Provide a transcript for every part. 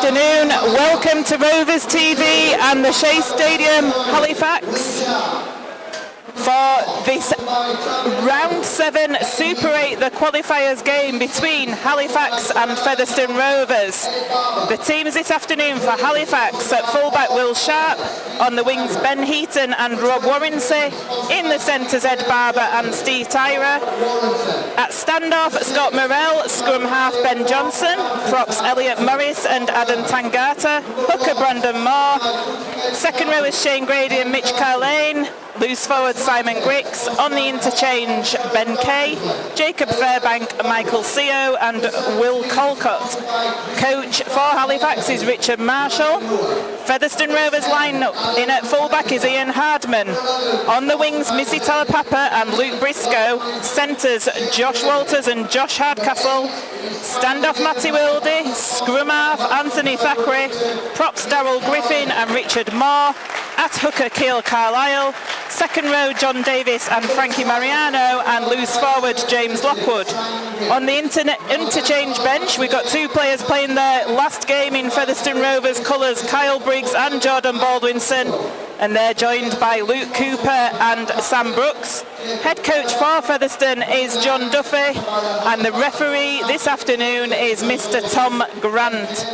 afternoon. Welcome to Rovers TV and the Shea Stadium, Halifax, for this round 7 Super 8, the qualifiers game between Halifax and Featherstone Rovers. The teams this afternoon for Halifax: at fullback Will Sharp, on the wings Ben Heaton and Rob Warrensey, in the centres Ed Barber and Steve Tyra. At standoff, Scott Morrell, scrum half Ben Johnson, props Elliot Morris and Adam Tangata, hooker Brandon Moore, second row is Shane Grady and Mitch Carlane, loose forward Simon Grix, on the interchange Ben Kay, Jacob Fairbank, Michael Seo and Will Colcott. Coach for Halifax is Richard Marshall. Featherstone Rovers line-up: in at fullback is Ian Hardman, on the wings Missy Talapapa and Luke Briscoe, centres Josh Walters and Josh Hardcastle, standoff Matty Wildy, scrum half Anthony Thackeray, props Darryl Griffin and Richard Moore, at hooker Keil Carlisle, second row John Davis and Frankie Mariano, and loose forward James Lockwood. On the interchange bench, we've got two players playing their last game in Featherstone Rovers colours, Kyle Briggs and Jordan Baldwinson, and they're joined by Luke Cooper and Sam Brooks. Head coach for Featherstone is John Duffy, and the referee this afternoon is Mr. Tom Grant.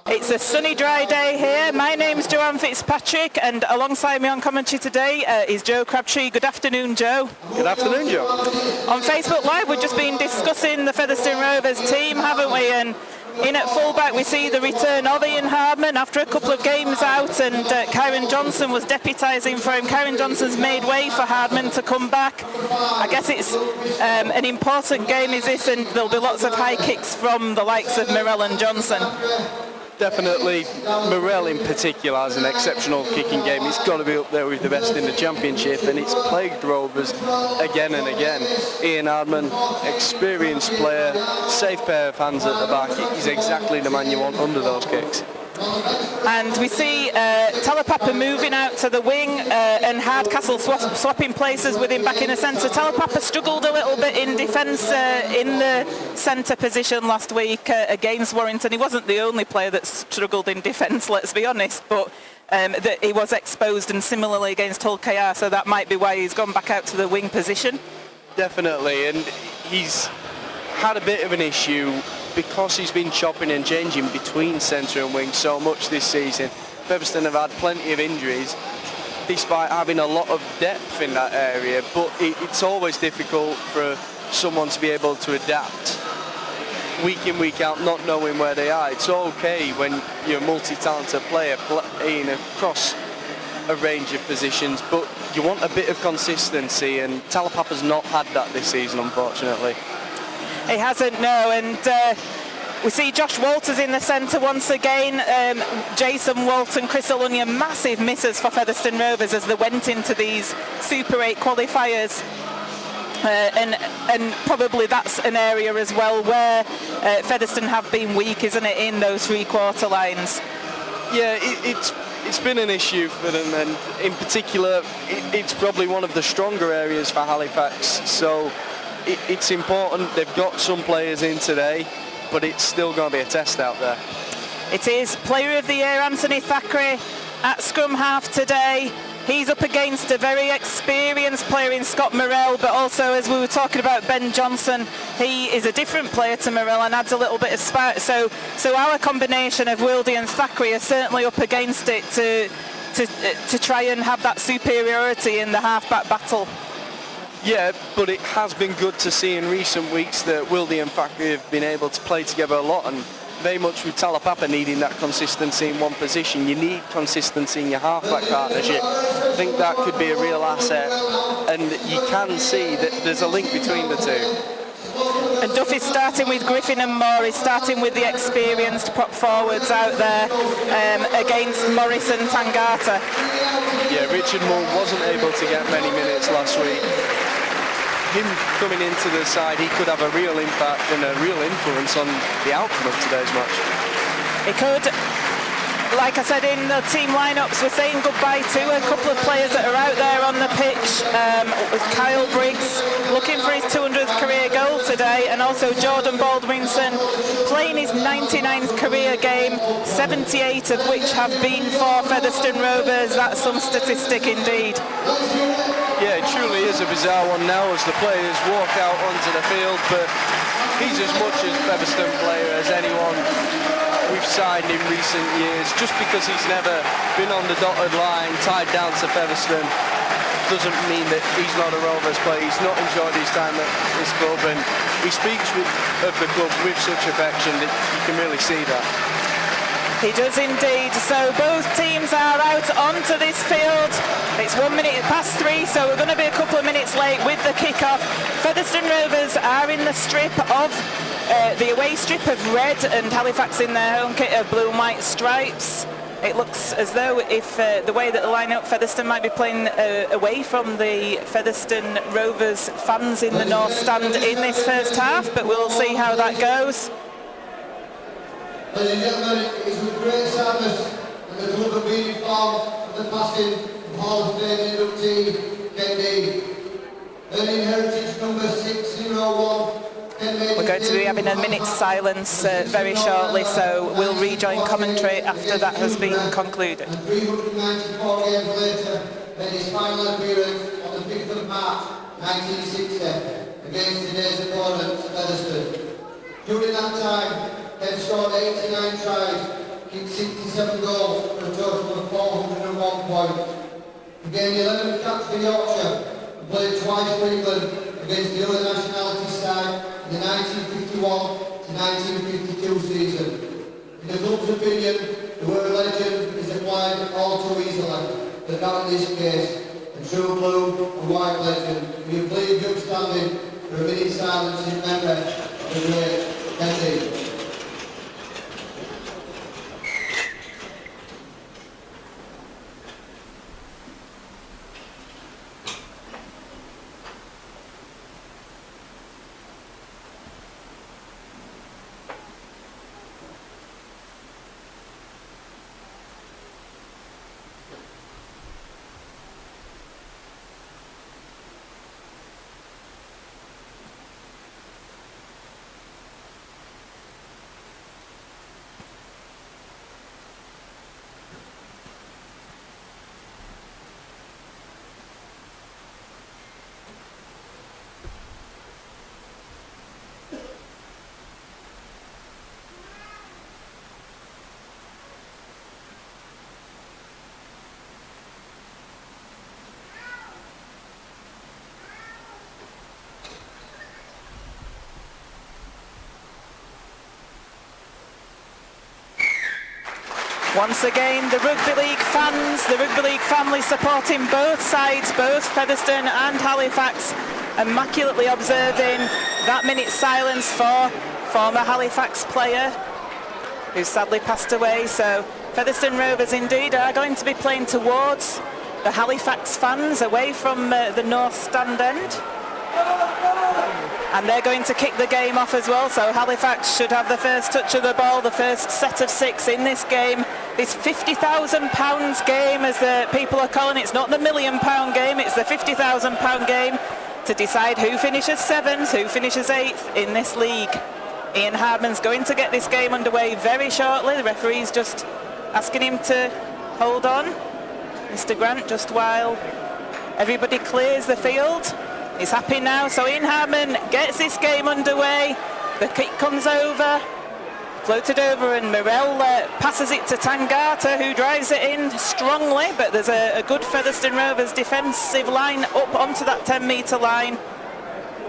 It's a sunny, dry day here. My name's Joanne Fitzpatrick, and alongside me on commentary today is Joe Crabtree. Good afternoon, Joe. Good afternoon, Joe. On Facebook Live, we've just been discussing the Featherstone Rovers team, haven't we? And in at fullback, we see the return of Ian Hardman after a couple of games out, and Kyron Johnson was deputising for him. Kyron Johnson's made way for Hardman to come back. I guess it's an important game, is this, and there'll be lots of high kicks from the likes of Morrell and Johnson. Definitely, Morrell in particular has an exceptional kicking game. It's got to be up there with the best in the championship, and it's plagued Rovers again and again. Ian Hardman, experienced player, safe pair of hands at the back. He's exactly the man you want under those kicks. And we see Talapapa moving out to the wing and Hardcastle swapping places with him back in the centre. Talapapa struggled a little bit in defence in the centre position last week against Warrington. He wasn't the only player that struggled in defence, let's be honest, but that he was exposed, and similarly against Hull KR, so that might be why he's gone back out to the wing position. Definitely, and he's had a bit of an issue because he's been chopping and changing between centre and wing so much this season. Featherstone have had plenty of injuries despite having a lot of depth in that area, but it's always difficult for someone to be able to adapt week in, week out, not knowing where they are. It's okay when you're a multi-talented player playing across a range of positions, but you want a bit of consistency, and Talapapa's not had that this season, unfortunately. He hasn't, no, and we see Josh Walters in the centre once again. Jason Walton, Chris Alunya, massive misses for Featherstone Rovers as they went into these Super 8 qualifiers. And probably that's an area as well where Featherstone have been weak, isn't it, in those three-quarter lines? Yeah, it's been an issue for them, and in particular, it's probably one of the stronger areas for Halifax. So it's important. They've got some players in today, but it's still going to be a test out there. It is. Player of the Year Anthony Thackeray at scrum half today. He's up against a very experienced player in Scott Morrell, but also, as we were talking about, Ben Johnson, he is a different player to Morrell and adds a little bit of spark. So our combination of Wildy and Thackeray are certainly up against it to try and have that superiority in the half-back battle. Yeah, but it has been good to see in recent weeks that Wildy and Thackeray have been able to play together a lot, and very much with Talapapa needing that consistency in one position. You need consistency in your half-back partnership. I think that could be a real asset, and you can see that there's a link between the two. And Duffy's starting with Griffin and Moore. He's starting with the experienced prop forwards out there against Morris and Tangata. Yeah, Richard Moore wasn't able to get many minutes last week. Him coming into the side, he could have a real impact and a real influence on the outcome of today's match. He could. like I said in the team lineups, we're saying goodbye to a couple of players that are out there on the pitch. With Kyle Briggs looking for his 200th career goal today, and also Jordan Baldwinson playing his 99th career game, 78 of which have been for Featherstone Rovers. That's some statistic indeed. Yeah, it truly is a bizarre one now as the players walk out onto the field, but he's as much a Featherstone player as anyone we've signed in recent years. Just because he's never been on the dotted line, tied down to Featherstone, doesn't mean that he's not a Rovers player. He's not enjoyed his time at this club, and he speaks of the club with such affection that you can really see that. He does indeed. So both teams are out onto this field. It's 1 minute past 3, so we're going to be a couple of minutes late with the kick-off. Featherstone Rovers are in the strip of the away strip of red, and Halifax in their home kit of blue and white stripes. It looks as though if the way that the line-up, Featherstone might be playing away from the Featherstone Rovers fans in the North Stand in this first half, but we'll see how that goes. Ladies and gentlemen, it's with great sadness and the club of being informed of the passing of Hall of Fame inductee Ken Dean. Earning heritage number 601. We're going to be having a minute's silence very shortly, so we'll rejoin commentary after that has been concluded. 394 games later, made his final appearance on the 5th of March 1960 against today's opponent, Featherstone. During that time, Ken scored 89 tries, kicked 67 goals for a total of 401 points. He gained 11 caps for Yorkshire and played twice for England against the other nationality side in the 1951 to 1952 season. In the club's opinion, the word legend is applied all too easily, but not in this case. A true blue and white legend. We have played good standing for a minute silence in memory of the great Ken Dean. Once again, the Rugby League fans, the Rugby League family supporting both sides, both Featherstone and Halifax, immaculately observing that minute's silence for former Halifax player who sadly passed away. So Featherstone Rovers indeed are going to be playing towards the Halifax fans, away from the North Stand end. And they're going to kick the game off as well, so Halifax should have the first touch of the ball, the first set of 6 in this game. This £50,000 game, as the people are calling it. It's not the £1 million game, it's the £50,000 game to decide who finishes 7th, who finishes 8th in this league. Ian Hardman's going to get this game underway very shortly. The referee's just asking him to hold on, Mr. Grant, just while everybody clears the field. He's happy now, so Ian Hartman gets this game underway. The kick comes over, floated over, and Morell passes it to Tangata, who drives it in strongly, but there's a good Featherstone Rovers defensive line up onto that 10-metre line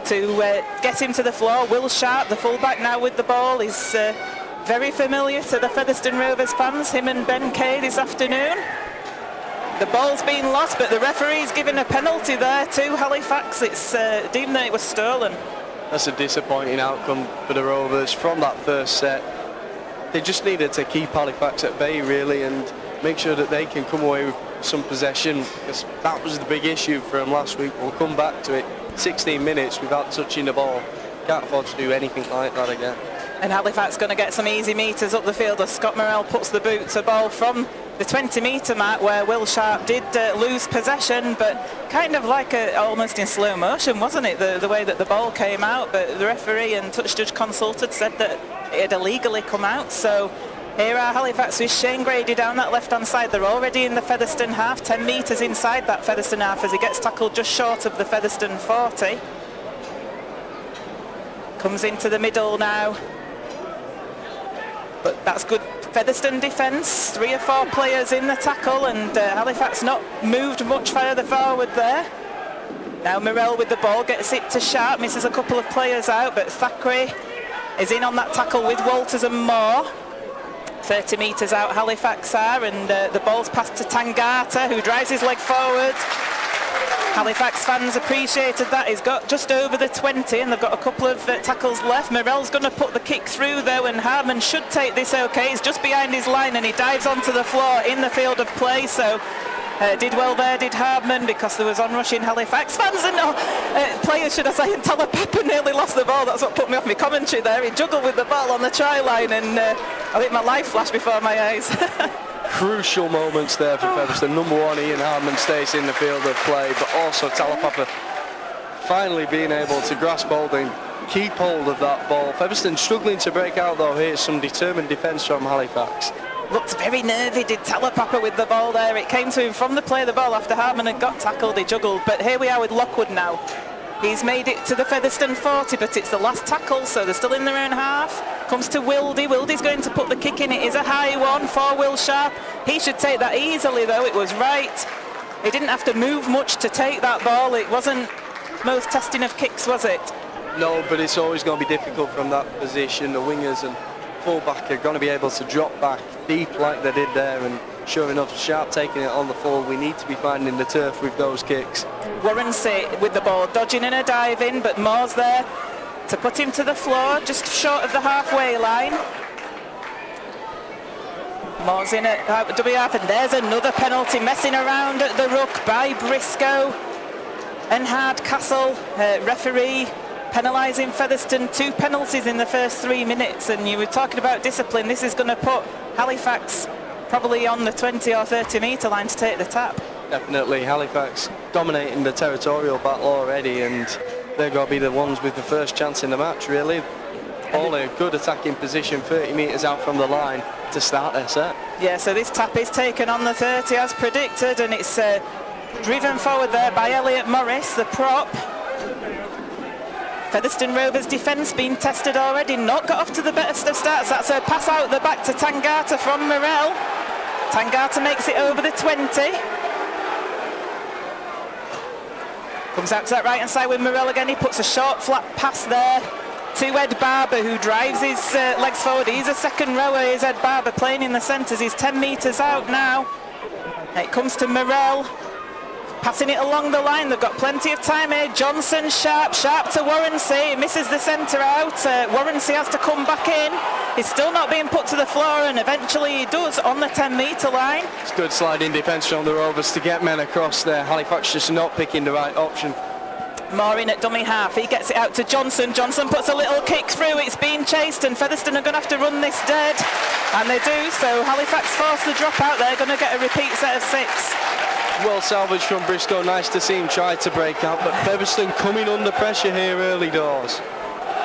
to get him to the floor. Will Sharp, the fullback, now with the ball, is very familiar to the Featherstone Rovers fans, him and Ben Kay this afternoon. The ball's been lost, but the referee's given a penalty there to Halifax. It's deemed that it was stolen. That's a disappointing outcome for the Rovers from that first set. They just needed to keep Halifax at bay, really, and make sure that they can come away with some possession, because that was the big issue for them last week. We'll come back to it. 16 minutes without touching the ball. Can't afford to do anything like that again. And Halifax going to get some easy meters up the field as Scott Morrell puts the boot to ball from the 20-metre mark, where Will Sharp did lose possession, but kind of like almost in slow motion, wasn't it, the way that the ball came out? But the referee and touch judge consulted said that it had illegally come out. So here are Halifax with Shane Grady down that left-hand side. They're already in the Featherstone half, 10 metres inside that Featherstone half as he gets tackled just short of the Featherstone 40. Comes into the middle now. But that's good Featherstone defence. 3 or 4 players in the tackle, and Halifax not moved much further forward there. Now Morrell with the ball, gets it to Sharp, misses a couple of players out, but Thackeray is in on that tackle with Walters and Moore. 30 metres out Halifax are, and the ball's passed to Tangata, who drives his leg forward. Halifax fans appreciated that. He's got just over the 20, and they've got a couple of tackles left. Morrell's going to put the kick through though, and Hartman should take this okay. He's just behind his line and he dives onto the floor in the field of play. So did well there, did Hartman, because there was onrushing Halifax fans and players, should I say, and Talapapa nearly lost the ball. That's what put me off my commentary there. He juggled with the ball on the try line, and I think my life flashed before my eyes. Crucial moments there for Featherstone. Number 1, Ian Hartman stays in the field of play, but also Talapapa finally being able to grasp hold and keep hold of that ball. Featherstone struggling to break out though. Here's some determined defence from Halifax. Looked very nervy, did Talapapa with the ball there. It came to him from the play of the ball after Hartman had got tackled. He juggled, but here we are with Lockwood now. He's made it to the Featherstone 40, but it's the last tackle, so they're still in their own half. Comes to Wildy. Wildy's going to put the kick in. It is a high one for Will Sharp. He should take that easily, though. It was right. He didn't have to move much to take that ball. It wasn't most testing of kicks, was it? No, but it's always going to be difficult from that position. The wingers and fullback are going to be able to drop back deep like they did there, and sure enough, Sharp taking it on the full. We need to be finding the turf with those kicks. Warrensey with the ball, dodging and a diving, but Moore's there to put him to the floor, just short of the halfway line. Moore's in at W half, and there's another penalty, messing around at the ruck by Briscoe and Hardcastle. Referee penalising Featherstone, 2 penalties in the first 3 minutes, and you were talking about discipline. This is going to put Halifax probably on the 20 or 30 metre line to take the tap. Definitely, Halifax dominating the territorial battle already, and they're going to be the ones with the first chance in the match, really. All in a good attacking position, 30 metres out from the line to start their set. Yeah, so this tap is taken on the 30 as predicted, and it's driven forward there by Elliot Morris, the prop. Featherstone Rovers defence being tested already, not got off to the best of starts. That's a pass out the back to Tangata from Morrell. Tangata makes it over the 20. Comes out to that right hand side with Morrell again. He puts a short flat pass there to Ed Barber, who drives his legs forward. He's a second rower, is Ed Barber, playing in the centres. He's 10 metres out now. It comes to Morrell, passing it along the line. They've got plenty of time here. Johnson, Sharp to Warrensey. He misses the centre out. Warrensey has to come back in. He's still not being put to the floor, and eventually he does on the 10 metre line. It's good sliding defence from the Rovers to get men across there. Halifax just not picking the right option. Moore in at dummy half. He gets it out to Johnson. Johnson puts a little kick through. It's being chased, and Featherstone are going to have to run this dead. And they do, so Halifax force the drop out. They're going to get a repeat set of 6. Well salvaged from Briscoe. Nice to see him try to break out, but Featherstone coming under pressure here early doors.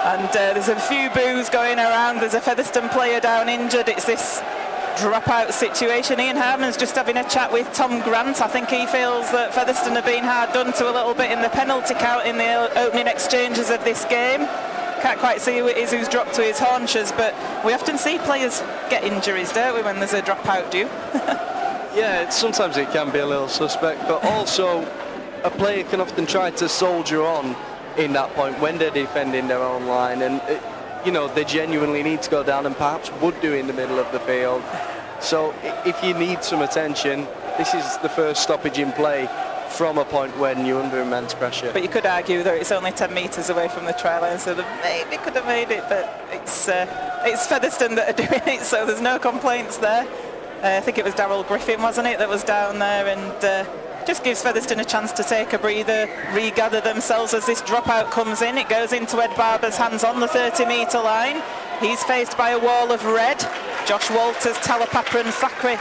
And there's a few boos going around. There's a Featherstone player down injured. It's this dropout situation. Ian Hartman's just having a chat with Tom Grant. I think he feels that Featherstone have been hard done to a little bit in the penalty count in the opening exchanges of this game. Can't quite see who it is who's dropped to his haunches, but we often see players get injuries, don't we, when there's a dropout due? Yeah, sometimes it can be a little suspect, but also a player can often try to soldier on in that point when they're defending their own line, and they genuinely need to go down, and perhaps would do in the middle of the field. So if you need some attention, this is the first stoppage in play from a point when you're under immense pressure. But you could argue that it's only 10 metres away from the try line, so they maybe could have made it, but it's Featherstone that are doing it, so there's no complaints there. I think it was Darryl Griffin, wasn't it, that was down there, and Just gives Featherstone a chance to take a breather, regather themselves as this dropout comes in. It goes into Ed Barber's hands on the 30-metre line. He's faced by a wall of red. Josh Walters, Talapapa and Thackeray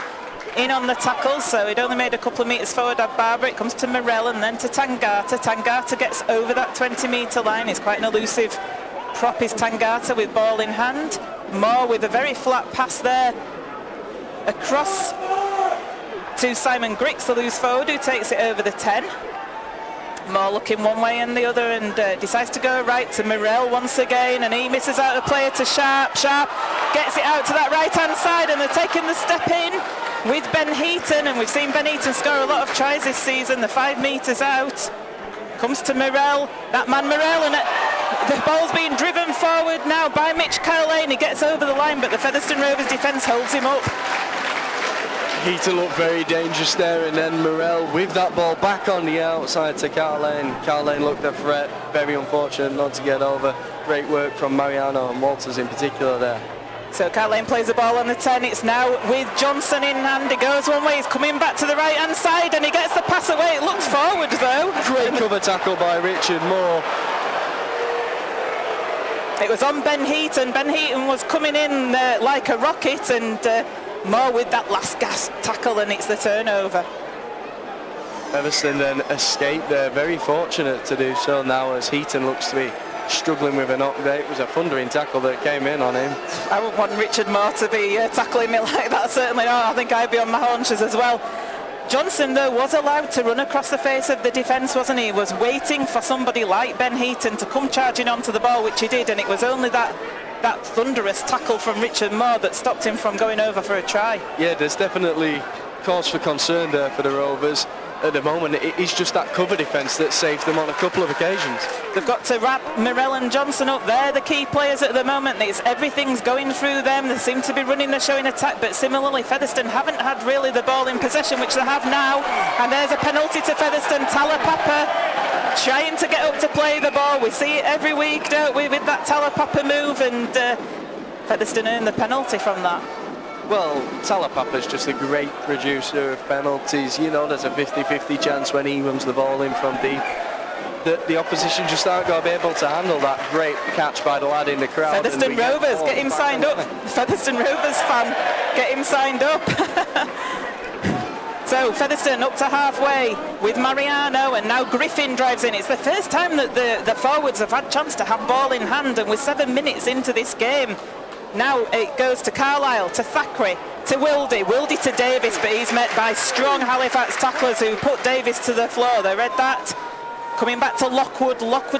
in on the tackles, so he'd only made a couple of metres forward. Ed Barber, it comes to Morell and then to Tangata. Tangata gets over that 20-metre line. It's quite an elusive prop is Tangata with ball in hand. Moore with a very flat pass there across to Simon Grix, the loose forward, who takes it over the 10. Moore looking one way and the other and decides to go right to Morell once again, and he misses out a player to Sharp. Sharp gets it out to that right-hand side, and they're taking the step in with Ben Heaton, and we've seen Ben Heaton score a lot of tries this season. The 5 metres out. Comes to Morell, that man Morell, and the ball's being driven forward now by Mitch Carlane. He gets over the line, but the Featherstone Rovers defence holds him up. Heaton looked very dangerous there, and then Morell with that ball back on the outside to Carlane. Carlane looked a threat, very unfortunate not to get over. Great work from Mariano and Walters in particular there. So Carlane plays the ball on the 10. It's now with Johnson in hand. He goes one way, he's coming back to the right hand side, and he gets the pass away. It looks forward though. Great cover tackle by Richard Moore. It was on Ben Heaton. Ben Heaton was coming in like a rocket, and Moore with that last gasp tackle, and it's the turnover. Featherstone then escaped there, very fortunate to do so now as Heaton looks to be struggling with a knock there. It was a thundering tackle that came in on him. I wouldn't want Richard Moore to be tackling me like that, certainly not. I think I'd be on my haunches as well. Johnson, though, was allowed to run across the face of the defence, wasn't he? He was waiting for somebody like Ben Heaton to come charging onto the ball, which he did, and it was only that thunderous tackle from Richard Moore that stopped him from going over for a try. Yeah, there's definitely cause for concern there for the Rovers. At the moment, it is just that cover defence that saved them on a couple of occasions. They've got to wrap Morell and Johnson up. They're the key players at the moment. Everything's going through them. They seem to be running the show in attack, but similarly, Featherstone haven't had really the ball in possession, which they have now. And there's a penalty to Featherstone. Talapapa trying to get up to play the ball. We see it every week, don't we, with that Talapapa move, and Featherstone earned the penalty from that. Well, Talapapa's just a great producer of penalties. You know, there's a 50-50 chance when he runs the ball in from deep that the opposition just aren't going to be able to handle that great catch by the lad in the crowd. Featherstone Rovers, get him signed up. Featherstone Rovers fan, get him signed up. So Featherstone up to halfway with Mariano, and now Griffin drives in. It's the first time that the forwards have had a chance to have ball in hand, and we're 7 minutes into this game. Now it goes to Carlisle, to Thackeray, to Wildy to Davis, but he's met by strong Halifax tacklers who put Davis to the floor. They read that. Coming back to Lockwood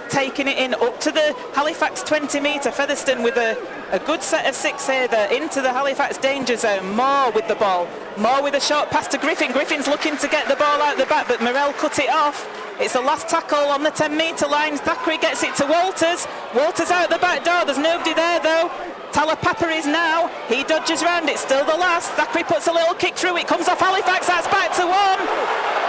taking it in up to the Halifax 20-metre. Featherstone with a good set of 6 here. They're into the Halifax danger zone. Moore with the ball. Moore with a short pass to Griffin. Griffin's looking to get the ball out the back, but Morell cut it off. It's the last tackle on the 10-metre line. Thackeray gets it to Walters. Walters out the back door. There's nobody there though. Talapapa is now. He dodges round. It's still the last. Thackeray puts a little kick through. It comes off Halifax. That's back to 1.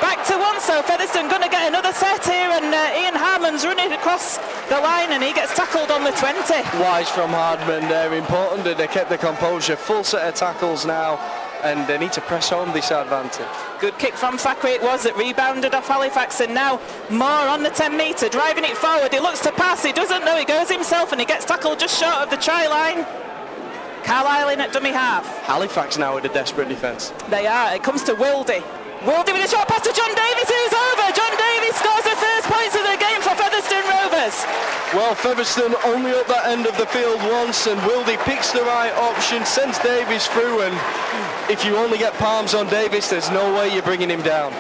Back to 1. So Featherstone going to get another set here, and Ian Harmon's running across the line, and he gets tackled on the 20. Wise from Hardman there. Important that they kept the composure. Full set of tackles now, and they need to press home this advantage. Good kick from Thackeray it was, that rebounded off Halifax, and now Moore on the 10-metre, driving it forward. He looks to pass, he doesn't know, he goes himself, and he gets tackled just short of the try line. Carlisle in at dummy half. Halifax now with a desperate defence. They are. It comes to Wildy. Wildy with a short pass to John Davis, who's over. John Davis scores the first points of the game for Featherstone Rovers. Well, Featherstone only up that end of the field once, and Wildy picks the right option, sends Davis through, and if you only get palms on Davis, there's no way you're bringing him down.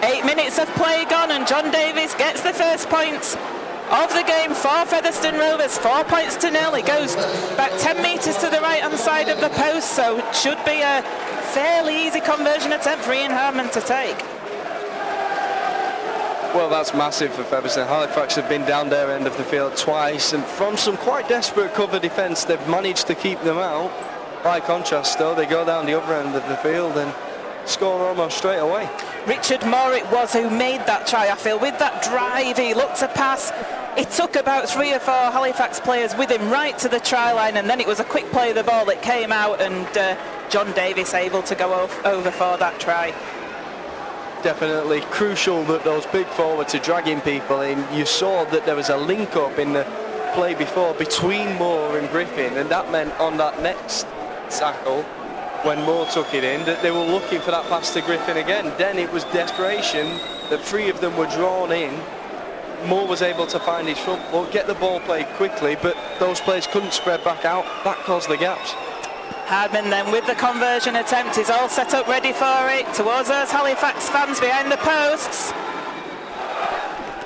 8 minutes of play gone, and John Davis gets the first points of the game for Featherstone Rovers. 4 points to 0. It goes back 10 metres to the right hand side of the post, so it should be a fairly easy conversion attempt for Ian Harmon to take. Well, that's massive for Featherstone. Halifax have been down their end of the field twice, and from some quite desperate cover defence, they've managed to keep them out. By contrast, though, they go down the other end of the field and score almost straight away. Richard Moore it was who made that try, I feel. With that drive, he looked to pass. It took about 3 or 4 Halifax players with him right to the try line, and then it was a quick play of the ball that came out, and John Davis able to go over for that try. definitely crucial that those big forwards are dragging people in. You saw that there was a link up in the play before between Moore and Griffin, and that meant on that next tackle when Moore took it in that they were looking for that pass to Griffin again. Then it was desperation that 3 of them were drawn in. Moore was able to find his front foot, get the ball played quickly, but those players couldn't spread back out. That caused the gaps. Hardman then with the conversion attempt is all set up ready for it towards those Halifax fans behind the posts.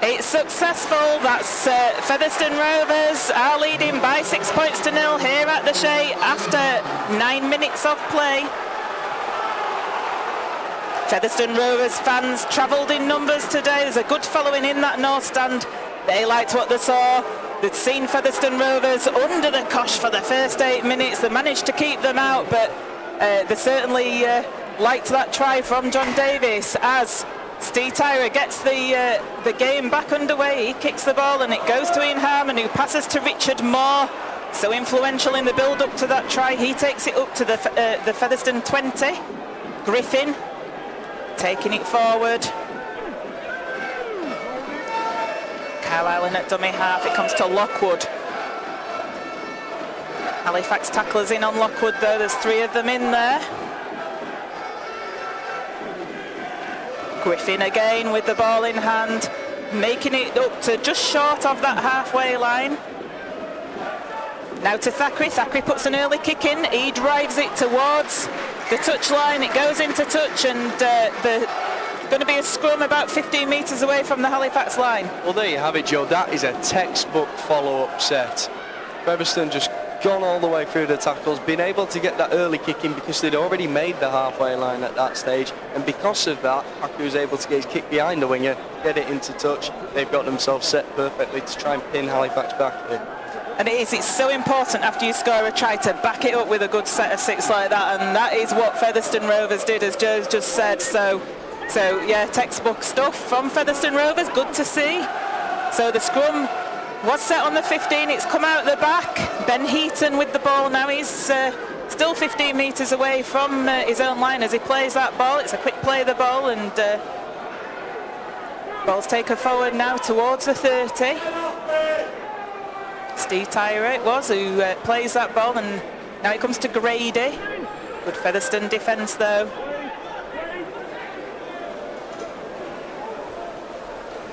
It's successful. That's Featherstone Rovers are leading by 6 points to 0 here at the Shea after 9 minutes of play. Featherstone Rovers fans travelled in numbers today. There's a good following in that north stand. They liked what they saw. They'd seen Featherstone Rovers under the cosh for the first 8 minutes. They managed to keep them out, but they certainly liked that try from John Davis as Steve Tyra gets the game back underway. He kicks the ball and it goes to Ian Harmon, who passes to Richard Moore. So influential in the build-up to that try. He takes it up to the Featherstone 20. Griffin taking it forward. Carlisle in at dummy half. It comes to Lockwood. Halifax tacklers in on Lockwood though. There's 3 of them in there. Griffin again with the ball in hand, making it up to just short of that halfway line. Now to Thackeray. Thackeray puts an early kick in. He drives it towards the touch line. It goes into touch, and going to be a scrum about 15 metres away from the Halifax line. Well, there you have it, Joe. That is a textbook follow-up set. Featherstone just gone all the way through the tackles, been able to get that early kick in because they'd already made the halfway line at that stage, and because of that, Haku was able to get his kick behind the winger, get it into touch. They've got themselves set perfectly to try and pin Halifax back here. And it's so important after you score a try to back it up with a good set of 6 like that, and that is what Featherstone Rovers did, as Joe's just said. So yeah, textbook stuff from Featherstone Rovers, good to see. So the scrum was set on the 15, it's come out the back. Ben Heaton with the ball now. He's still 15 metres away from his own line as he plays that ball. It's a quick play of the ball, and ball's taken forward now towards the 30. Steve Tyra it was who plays that ball, and now it comes to Grady. Good Featherstone defence though.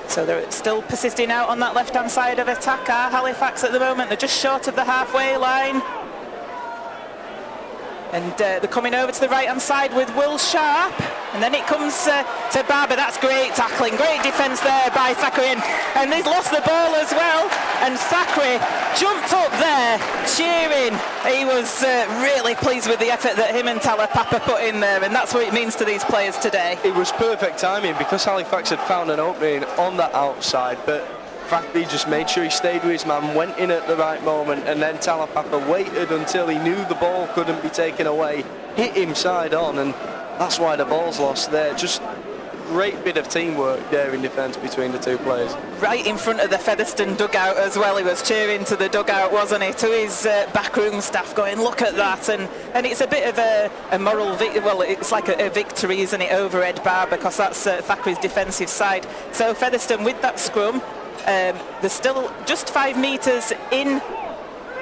So they're still persisting out on that left-hand side of attack. Halifax at the moment, they're just short of the halfway line. And they're coming over to the right-hand side with Will Sharp. And then it comes to Barber. That's great tackling, great defence there by Thackeray. And he's lost the ball as well. And Thackeray jumped up there, cheering. He was really pleased with the effort that him and Talapapa put in there. And that's what it means to these players today. It was perfect timing because Halifax had found an opening on that outside, but Thackeray just made sure he stayed with his man, went in at the right moment, and then Talapapa waited until he knew the ball couldn't be taken away, hit him side on, and that's why the ball's lost there. Just great bit of teamwork there in defence between the 2 players. Right in front of the Featherstone dugout as well. He was cheering to the dugout, wasn't he? To his backroom staff going, look at that. And it's a bit of a moral well, it's like a victory, isn't it, over Ed Barr, because that's Thackeray's defensive side. So Featherstone with that scrum, they're still just 5 metres in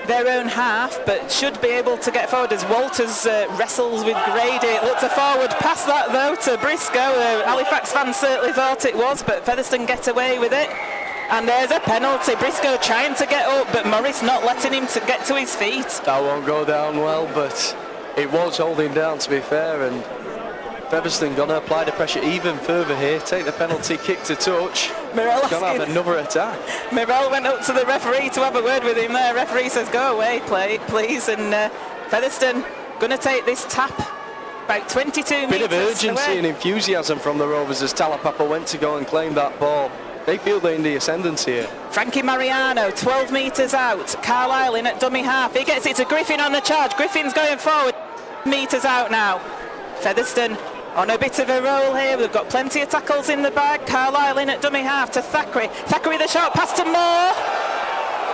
their own half, but should be able to get forward as Walters wrestles with Grady. It looks a forward pass that though to Briscoe. Halifax fans certainly thought it was, but Featherstone get away with it. And there's a penalty. Briscoe trying to get up, but Morris not letting him to get to his feet. That won't go down well, but it was holding down, to be fair, and Featherstone going to apply the pressure even further here, take the penalty, kick to touch. Mirrell going to have another attack. Mirrell went up to the referee to have a word with him there. Referee says, go away, please. And Featherstone going to take this tap about 22 metres Bit of urgency away. and enthusiasm from the Rovers as Talapapa went to go and claim that ball. They feel they're in the ascendancy here. Frankie Mariano, 12 metres out. Carlisle in at dummy half. He gets it to Griffin on the charge. Griffin's going forward. Metres out now. Featherstone on a bit of a roll here. We've got plenty of tackles in the bag. Carlisle in at dummy half to Thackeray. Thackeray the short pass to Moore.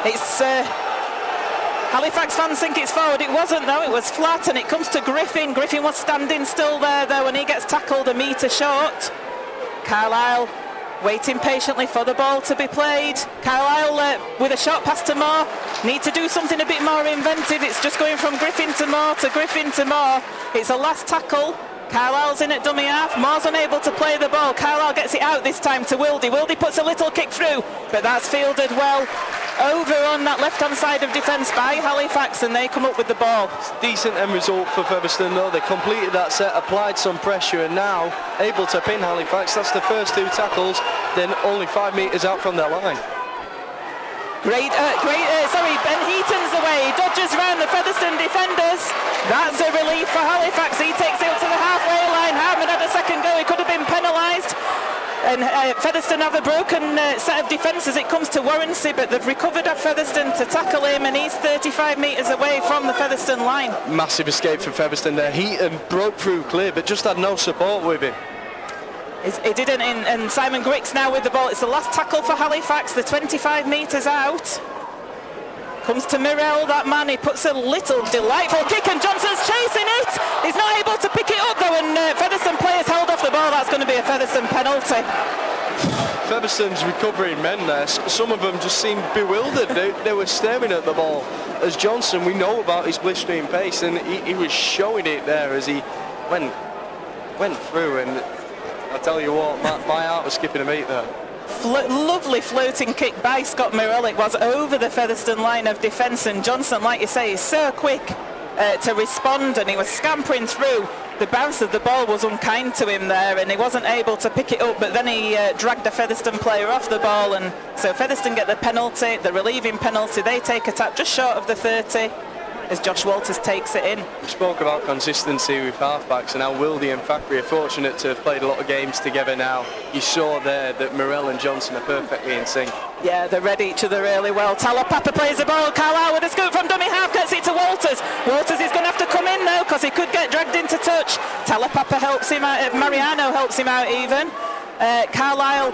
It's Halifax fans think it's forward. It wasn't though. It was flat, and it comes to Griffin. Griffin was standing still there though, and he gets tackled a metre short. Carlisle waiting patiently for the ball to be played. Carlisle with a short pass to Moore. Need to do something a bit more inventive. It's just going from Griffin to Moore to Griffin to Moore. It's a last tackle. Carlisle's in at dummy half. Moore's unable to play the ball. Carlisle gets it out this time to Wildy. Wildy puts a little kick through, but that's fielded well over on that left-hand side of defence by Halifax, and they come up with the ball. Decent end result for Featherstone though. They completed that set, applied some pressure, and now able to pin Halifax. That's the first 2 tackles, then only 5 metres out from their line. Ben Heaton's away, dodges round the Featherstone defenders. That's a relief for Halifax. He takes it up to the halfway line. Hartman had a second go, he could have been penalised. And Featherstone have a broken set of defence as it comes to Warrancy, but they've recovered at Featherstone to tackle him, and he's 35 metres away from the Featherstone line. Massive escape for Featherstone there. Heaton broke through clear, but just had no support with him. He didn't, and Simon Griggs now with the ball. It's the last tackle for Halifax, the 25 metres out. Comes to Mirrell, that man, he puts a little delightful kick, and Johnson's chasing it. He's not able to pick it up though, and Featherstone players held off the ball. That's going to be a Featherstone penalty. Featherstone's recovering men there. Some of them just seemed bewildered. They were staring at the ball. As Johnson, we know about his blistering pace, and he was showing it there as he went through, and I tell you what, my heart was skipping a beat there. Lovely floating kick by Scott Mirrell. It was over the Featherstone line of defence, and Johnson, like you say, is so quick to respond, and he was scampering through. The bounce of the ball was unkind to him there, and he wasn't able to pick it up, but then he dragged a Featherstone player off the ball, and so Featherstone get the penalty, the relieving penalty. They take a tap just short of the 30 as Josh Walters takes it in. We spoke about consistency with halfbacks, and how Wildy and Thackeray are fortunate to have played a lot of games together now. You saw there that Mirrell and Johnson are perfectly in sync. Yeah, they read each other really well. Talapapa plays the ball. Carlisle with a scoop from dummy half, gets it to Walters. Walters is going to have to come in though, because he could get dragged into touch. Talapapa helps him out. Mariano helps him out even. Carlisle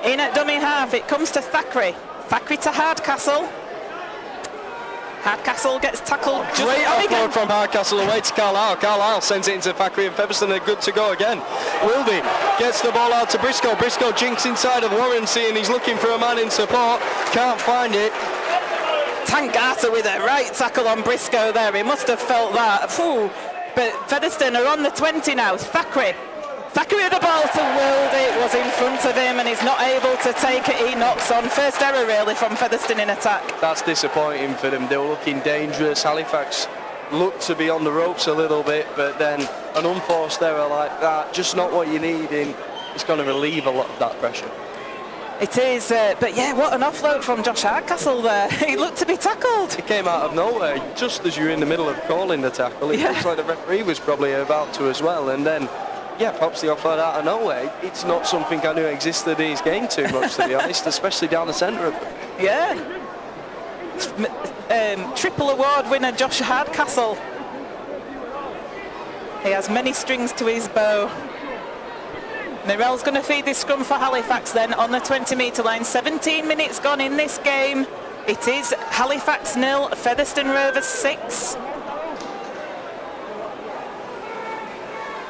in at dummy half. It comes to Thackeray. Thackeray to Hardcastle. Hardcastle gets tackled. Great offload from Hardcastle away to Carlisle. Carlisle sends it into Thackeray, and Featherstone are good to go again. Wildy gets the ball out to Briscoe. Briscoe jinks inside of Warrancy, and he's looking for a man in support. Can't find it. Tangata with a right tackle on Briscoe there. He must have felt that. Phew. But Featherstone are on the 20 now. Thackeray with the ball to Wildy, was in front of him, and he's not able to take it. He knocks on. First error really from Featherstone in attack. That's disappointing for them. They were looking dangerous. Halifax looked to be on the ropes a little bit, but then an unforced error like that, just not what you need, and it's going to relieve a lot of that pressure. It is, but yeah, what an offload from Josh Hardcastle there. He looked to be tackled. It came out of nowhere, just as you're in the middle of calling the tackle. It looks like the referee was probably about to as well, and then pops the offload out of nowhere. It's not something I knew existed in his game too much, to be honest, especially down the centre of it. Yeah. Triple award winner Josh Hardcastle. He has many strings to his bow. Mirrell's going to feed this scrum for Halifax then on the 20-metre line. 17 minutes gone in this game. It is Halifax 0, Featherstone Rovers 6.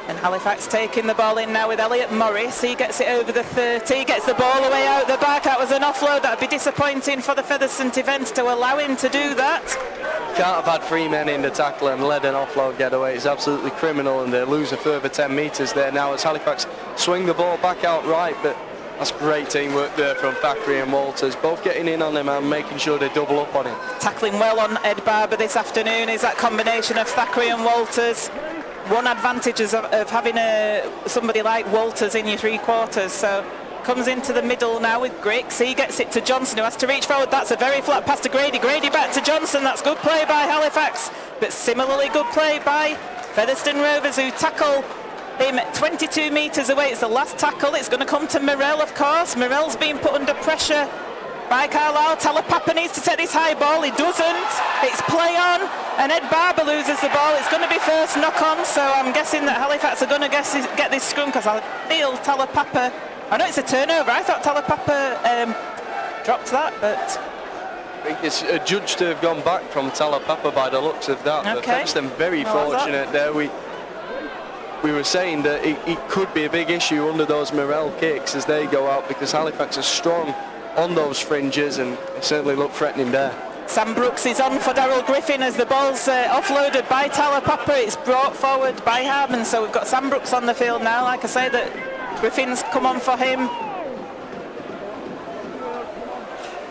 And Halifax taking the ball in now with Elliot Morris. He gets it over the 30, gets the ball away out the back. That was an offload. That would be disappointing for the Featherstone defence to allow him to do that. Can't have had 3 men in the tackle and let an offload get away. It's absolutely criminal, and they lose a further 10 metres there now as Halifax swing the ball back out right. But that's great teamwork there from Thackeray and Walters, both getting in on him and making sure they double up on him. Tackling well on Ed Barber this afternoon is that combination of Thackeray and Walters. One advantage is of having somebody like Walters in your 3 quarters. So comes into the middle now with Griggs. He gets it to Johnson, who has to reach forward. That's a very flat pass to Grady. Grady back to Johnson. That's good play by Halifax, but similarly good play by Featherstone Rovers, who tackle him 22 metres away. It's the last tackle. It's going to come to Mirrell, of course. Mirrell's being put under pressure by Carlisle. Talapapa needs to take this high ball. He doesn't. It's play on, and Ed Barber loses the ball. It's going to be first knock on, so I'm guessing that Halifax are going to get this scrum, because I feel Talapapa, I know it's a turnover. I thought Talapapa dropped that, but I think it's adjudged to have gone back from Talapapa by the looks of that. Okay. But Featherstone very fortunate there. we were saying that it could be a big issue under those Morel kicks as they go out, because Halifax are strong on those fringes and certainly look threatening there. Sam Brooks is on for Daryl Griffin as the ball's offloaded by Tyler Popper. It's brought forward by Hardman, so we've got Sam Brooks on the field now. Like I say, that Griffin's come on for him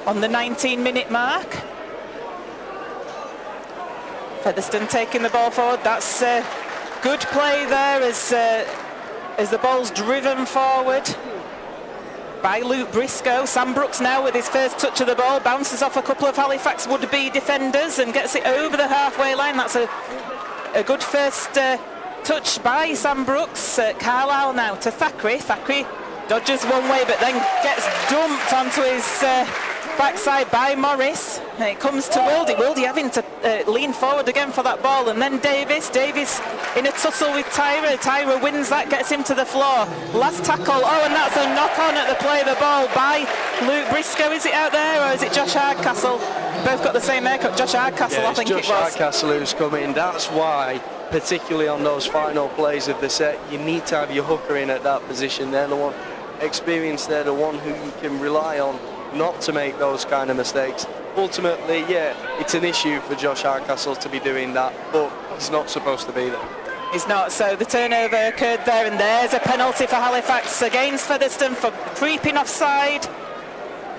on the 19-minute mark. Featherstone taking the ball forward. That's good play there as the ball's driven forward by Luke Briscoe. Sam Brooks now with his first touch of the ball, bounces off a couple of Halifax would-be defenders and gets it over the halfway line. That's a good first touch by Sam Brooks. Carlisle now to Thackeray. Thackeray dodges one way but then gets dumped onto his backside by Morris. And it comes to Wildy. Wildy having to lean forward again for that ball, and then Davis. Davis in a tussle with Tyra. Tyra wins that, gets him to the floor. Last tackle. Oh, and that's a knock-on at the play of the ball by Luke Briscoe. Is it out there or is it Josh Hardcastle? Both got the same haircut. Josh Hardcastle, yeah, I think Josh it was. Hardcastle who's come in. That's why, particularly on those final plays of the set, you need to have your hooker in at that position. They're the one experienced. They're the one who you can rely on not to make those kind of mistakes. Ultimately, yeah, it's an issue for Josh Hardcastle to be doing that, but he's not supposed to be there. He's not, so the turnover occurred there, and there's a penalty for Halifax against Featherstone for creeping offside.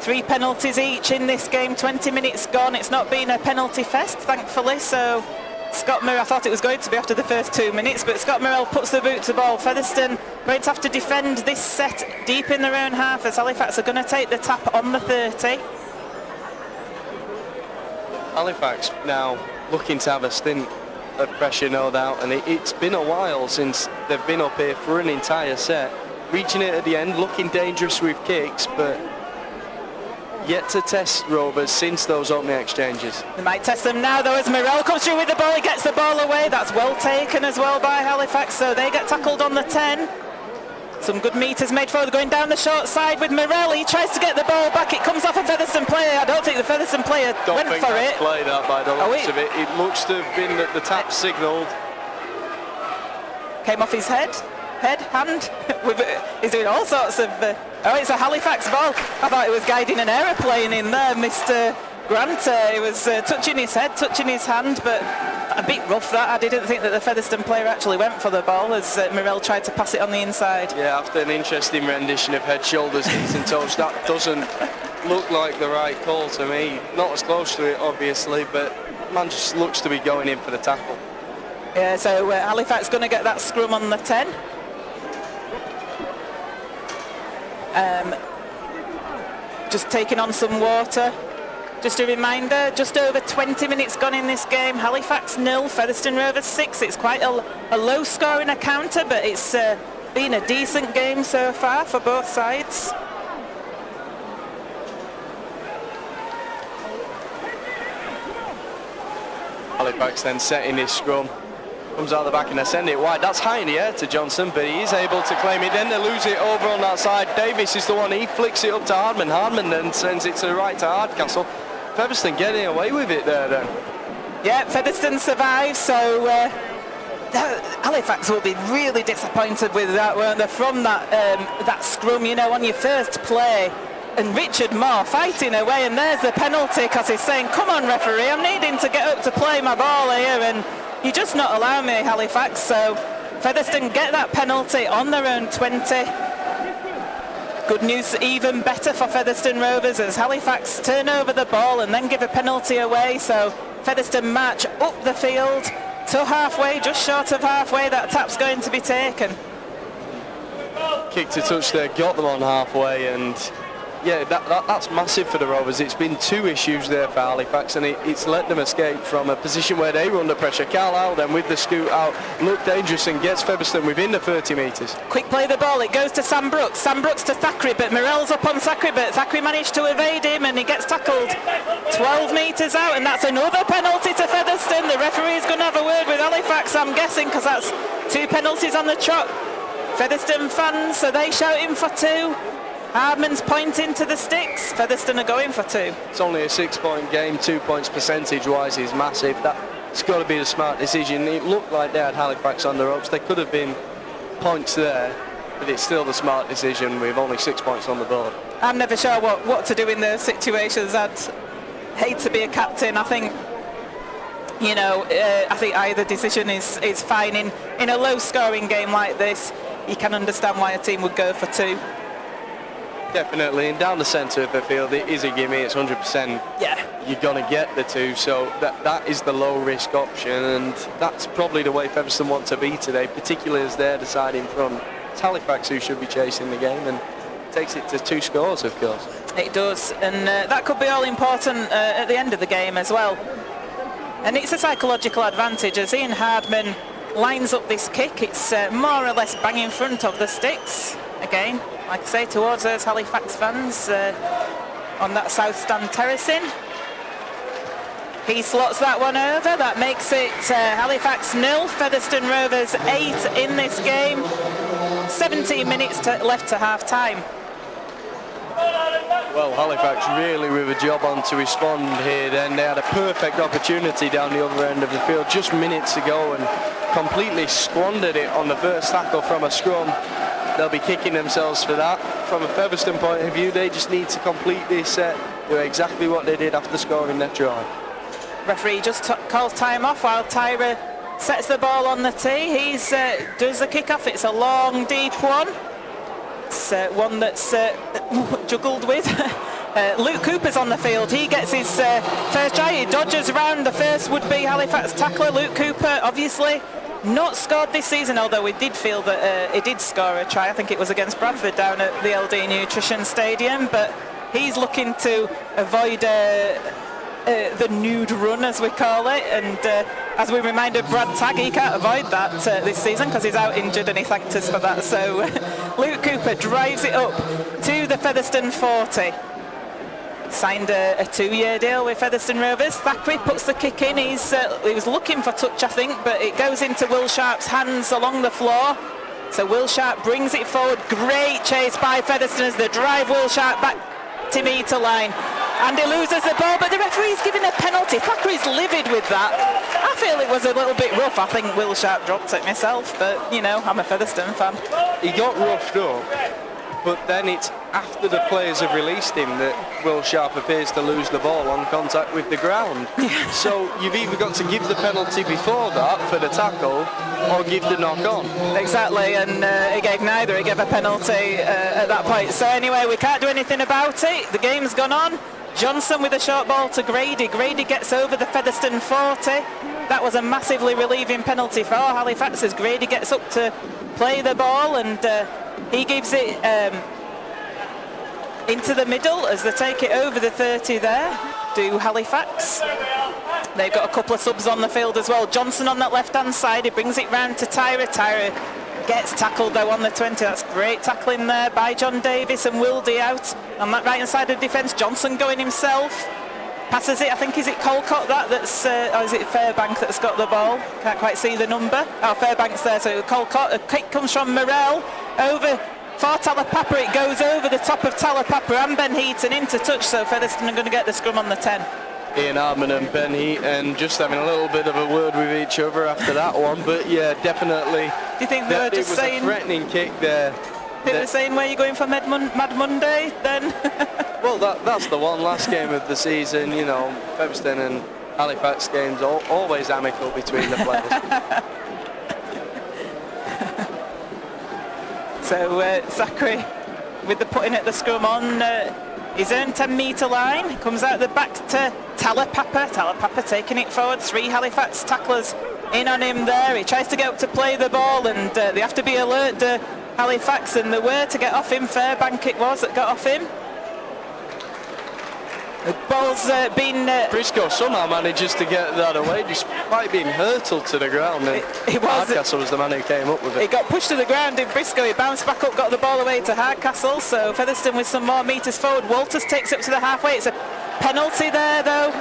3 penalties each in this game, 20 minutes gone. It's not been a penalty fest, thankfully, so Scott Murrell, I thought it was going to be after the first 2 minutes, but Scott Murrell puts the boot to ball. Featherstone going to have to defend this set deep in their own half as Halifax are going to take the tap on the 30. Halifax now looking to have a stint of pressure, no doubt, and it's been a while since they've been up here for an entire set. Reaching it at the end, looking dangerous with kicks, but yet to test Rovers since those opening exchanges. They might test them now though as Morel comes through with the ball. He gets the ball away. That's well taken as well by Halifax, so they get tackled on the 10. Some good meters made forward, going down the short side with Morel. He tries to get the ball back. It comes off a Featherstone player. I don't think the Featherstone player went for it. Play that by the looks of it. It looks to have been that the tap signalled. Came off his head, hand. He's doing all sorts of... oh, it's a Halifax ball. I thought he was guiding an aeroplane in there, Mr. Grant. He was touching his head, touching his hand, but a bit rough that. I didn't think that the Featherstone player actually went for the ball as Morel tried to pass it on the inside. Yeah, after an interesting rendition of head, shoulders, knees and toes, that doesn't look like the right call to me. Not as close to it, obviously, but man just looks to be going in for the tackle. Yeah, so Halifax going to get that scrum on the 10. Just taking on some water. Just a reminder, just over 20 minutes gone in this game. Halifax 0, Featherstone Rovers 6. It's quite a low scoring encounter, but it's been a decent game so far for both sides. Halifax then setting this scrum. Comes out the back and they send it wide. That's high in the air to Johnson, but he is able to claim it. Then they lose it over on that side. Davis is the one. He flicks it up to Hardman. Hardman then sends it to the right to Hardcastle. Featherstone getting away with it there then. Yeah, Featherstone survives, so Halifax will be really disappointed with that, won't they? From that scrum, you know, on your first play. And Richard Moore fighting away, and there's the penalty because he's saying, come on referee, I'm needing to get up to play my ball here, and you just not allow me, Halifax. So Featherstone get that penalty on their own 20. Good news, even better for Featherstone Rovers as Halifax turn over the ball and then give a penalty away. So Featherstone march up the field to halfway, just short of halfway. That tap's going to be taken. Kick to touch there, got them on halfway, and yeah, that's massive for the Rovers. It's been 2 issues there for Halifax, and it's let them escape from a position where they were under pressure. Carlisle then with the scoot out, looked dangerous and gets Featherstone within the 30 metres. Quick play the ball, it goes to Sam Brooks. Sam Brooks to Thackeray, but Morel's up on Thackeray, but Thackeray managed to evade him and he gets tackled 12 metres out, and that's another penalty to Featherstone. The referee's going to have a word with Halifax, I'm guessing, because that's 2 penalties on the trot. Featherstone fans, so they shouting for 2. Hardman's pointing to the sticks. Featherstone are going for 2. It's only a 6-point game. 2 points percentage-wise is massive. That's got to be a smart decision. It looked like they had Halifax on the ropes. They could have been points there, but it's still the smart decision with only 6 points on the board. I'm never sure what to do in those situations. I'd hate to be a captain. I think, you know, I think either decision is fine. In a low-scoring game like this, you can understand why a team would go for 2. Definitely, and down the centre of the field, it is a gimme. It's 100%. Yeah. You're going to get the 2, so that is the low-risk option, and that's probably the way Featherstone want to be today, particularly as they're deciding from Halifax, who should be chasing the game, and takes it to 2 scores, of course. It does, and that could be all important at the end of the game as well. And it's a psychological advantage as Ian Hardman lines up this kick. It's more or less bang in front of the sticks. Again, like I say, towards those Halifax fans on that south stand terracing. He slots that one over. That makes it Halifax 0, Featherstone Rovers 8 in this game. 17 minutes left to half-time. Well, Halifax really with a job on to respond here then. They had a perfect opportunity down the other end of the field just minutes ago and completely squandered it on the first tackle from a scrum. They'll be kicking themselves for that. From a Featherstone point of view, they just need to complete this set, do exactly what they did after scoring their try. Referee just calls time off while Tyra sets the ball on the tee. He does the kick-off. It's a long, deep one. It's one that's juggled with. Luke Cooper's on the field. He gets his first try. He dodges around the first would-be Halifax tackler. Luke Cooper, obviously, not scored this season, although we did feel that he did score a try. I think it was against Bradford down at the LD Nutrition Stadium, but he's looking to avoid the nude run, as we call it, and as we reminded Brad Tagg, he can't avoid that this season because he's out injured, and he thanked us for that. So Luke Cooper drives it up to the Featherstone 40. Signed a 2-year deal with Featherstone Rovers. Thackeray puts the kick in. He was looking for touch, I think, but it goes into Will Sharp's hands along the floor. So Will Sharp brings it forward. Great chase by Featherstone as they drive Will Sharp back to metre line. And he loses the ball, but the referee's giving a penalty. Thackeray's livid with that. I feel it was a little bit rough. I think Will Sharp dropped it myself, but, you know, I'm a Featherstone fan. He got roughed up, but then it's after the players have released him that Will Sharp appears to lose the ball on contact with the ground. Yeah. So you've either got to give the penalty before that for the tackle or give the knock on. Exactly, and he gave neither. He gave a penalty at that point. So anyway, we can't do anything about it. The game's gone on. Johnson with a short ball to Grady. Grady gets over the Featherstone 40. That was a massively relieving penalty for Halifax as Grady gets up to play the ball, and he gives it into the middle as they take it over the 30 there to Halifax. They've got a couple of subs on the field as well. Johnson on that left-hand side. He brings it round to Tyra. Tyra gets tackled though on the 20. That's great tackling there by John Davis and Wildy out on that right-hand side of defence. Johnson going himself. Passes it, I think, is it Colcott that's, or is it Fairbank that's got the ball? Can't quite see the number. Oh, Fairbank's there, so Colcott. A kick comes from Morell over for Talapapa. It goes over the top of Talapapa and Ben Heaton into touch, so Featherstone are going to get the scrum on the 10. Ian Hardman and Ben Heaton just having a little bit of a word with each other after that one, but yeah, definitely. Do you think they were just saying... It was a threatening kick there. Think they're saying, where are you going for Mad Monday, then? Well, that's the one last game of the season, you know, Featherstone and Halifax games always amicable between the players. So Zachary with the putting at the scrum on his own 10-metre line, comes out the back to Talapapa. Talapapa taking it forward, 3 Halifax tacklers in on him there. He tries to get up to play the ball, and they have to be alert to Halifax, and they were to get off him. Fairbank it was that got off him. The ball's been... Briscoe somehow manages to get that away despite being hurtled to the ground. Hardcastle was the man who came up with it. It got pushed to the ground in Briscoe. He bounced back up, got the ball away to Hardcastle. So Featherstone with some more metres forward. Walters takes it up to the halfway. It's a penalty there, though,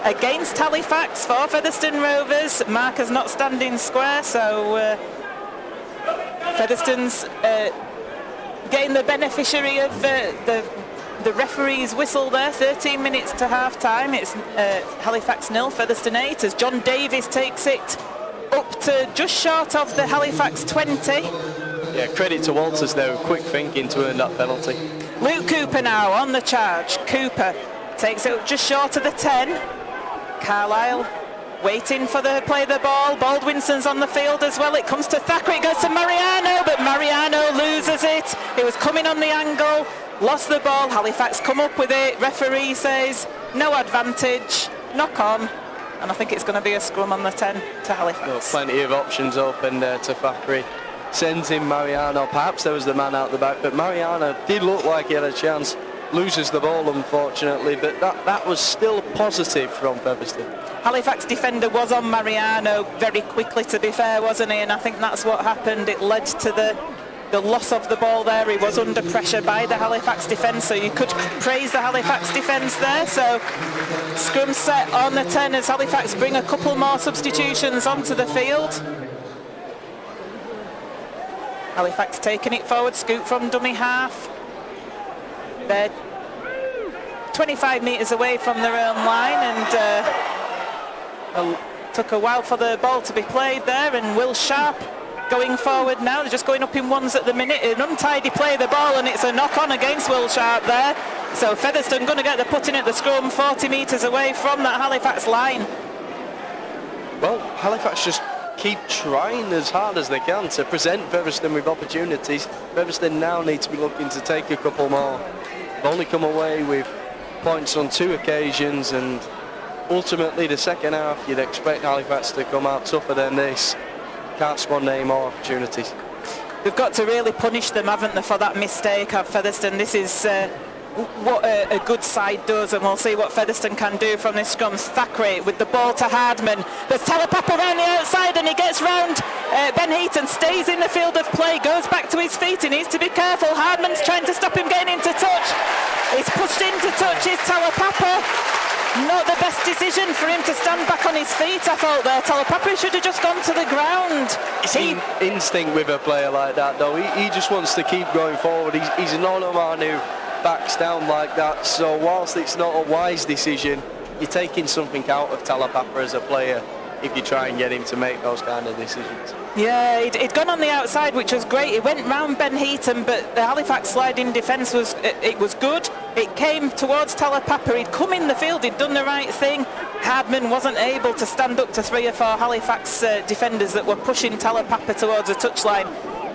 against Halifax for Featherstone Rovers. Marker's not standing square, so Featherstone's getting the beneficiary of the referee's whistle there. 13 minutes to half-time. It's Halifax 0, Featherstone 8, as John Davis takes it up to just short of the Halifax 20. Yeah, credit to Walters though, quick thinking to earn that penalty. Luke Cooper now on the charge. Cooper takes it just short of the 10. Carlisle waiting for the play of the ball. Baldwinson's on the field as well. It comes to Thackeray, it goes to Mariano, but Mariano loses it. He was coming on the angle, lost the ball. Halifax come up with it. Referee says no advantage, knock on, and I think it's going to be a scrum on the 10 to Halifax. Well, plenty of options open there to Thackeray. Sends in Mariano. Perhaps there was the man out the back, but Mariano did look like he had a chance. Loses the ball, unfortunately, but that was still positive from Featherstone. Halifax defender was on Mariano very quickly, to be fair, wasn't he? And I think that's what happened. It led to the loss of the ball there. He was under pressure by the Halifax defence, so you could praise the Halifax defence there. So scrum set on the 10 as Halifax bring a couple more substitutions onto the field. Halifax taking it forward, scoop from dummy half. They're 25 metres away from their own line, and took a while for the ball to be played there. And Will Sharp going forward now. They're just going up in ones at the minute. An untidy play of the ball, and it's a knock-on against Will Sharp there. So Featherstone going to get the put in at the scrum, 40 metres away from that Halifax line. Well, Halifax just keep trying as hard as they can to present Featherstone with opportunities. Featherstone now need to be looking to take a couple more. They've only come away with points on 2 occasions, and ultimately the second half you'd expect Halifax to come out tougher than this. Can't score any more opportunities. They've got to really punish them, haven't they, for that mistake of Featherstone. This is what a good side does, and we'll see what Featherstone can do from this scrum. Thackeray with the ball to Hardman. There's Talapapa around the outside, and he gets round Ben Heaton, stays in the field of play, goes back to his feet. He needs to be careful. Hardman's trying to stop him getting into touch. He's pushed into touch, is Talapapa. Not the best decision for him to stand back on his feet, I thought there. Talapapa should have just gone to the ground. It's instinct with a player like that, though. He just wants to keep going forward. He's not a man who backs down like that, so whilst it's not a wise decision, you're taking something out of Talapapa as a player if you try and get him to make those kind of decisions. Yeah, he'd gone on the outside, which was great. It went round Ben Heaton, but the Halifax sliding defence was good. It came towards Talapapa. He'd come in the field, he'd done the right thing. Hardman wasn't able to stand up to 3 or 4 Halifax defenders that were pushing Talapapa towards the touchline.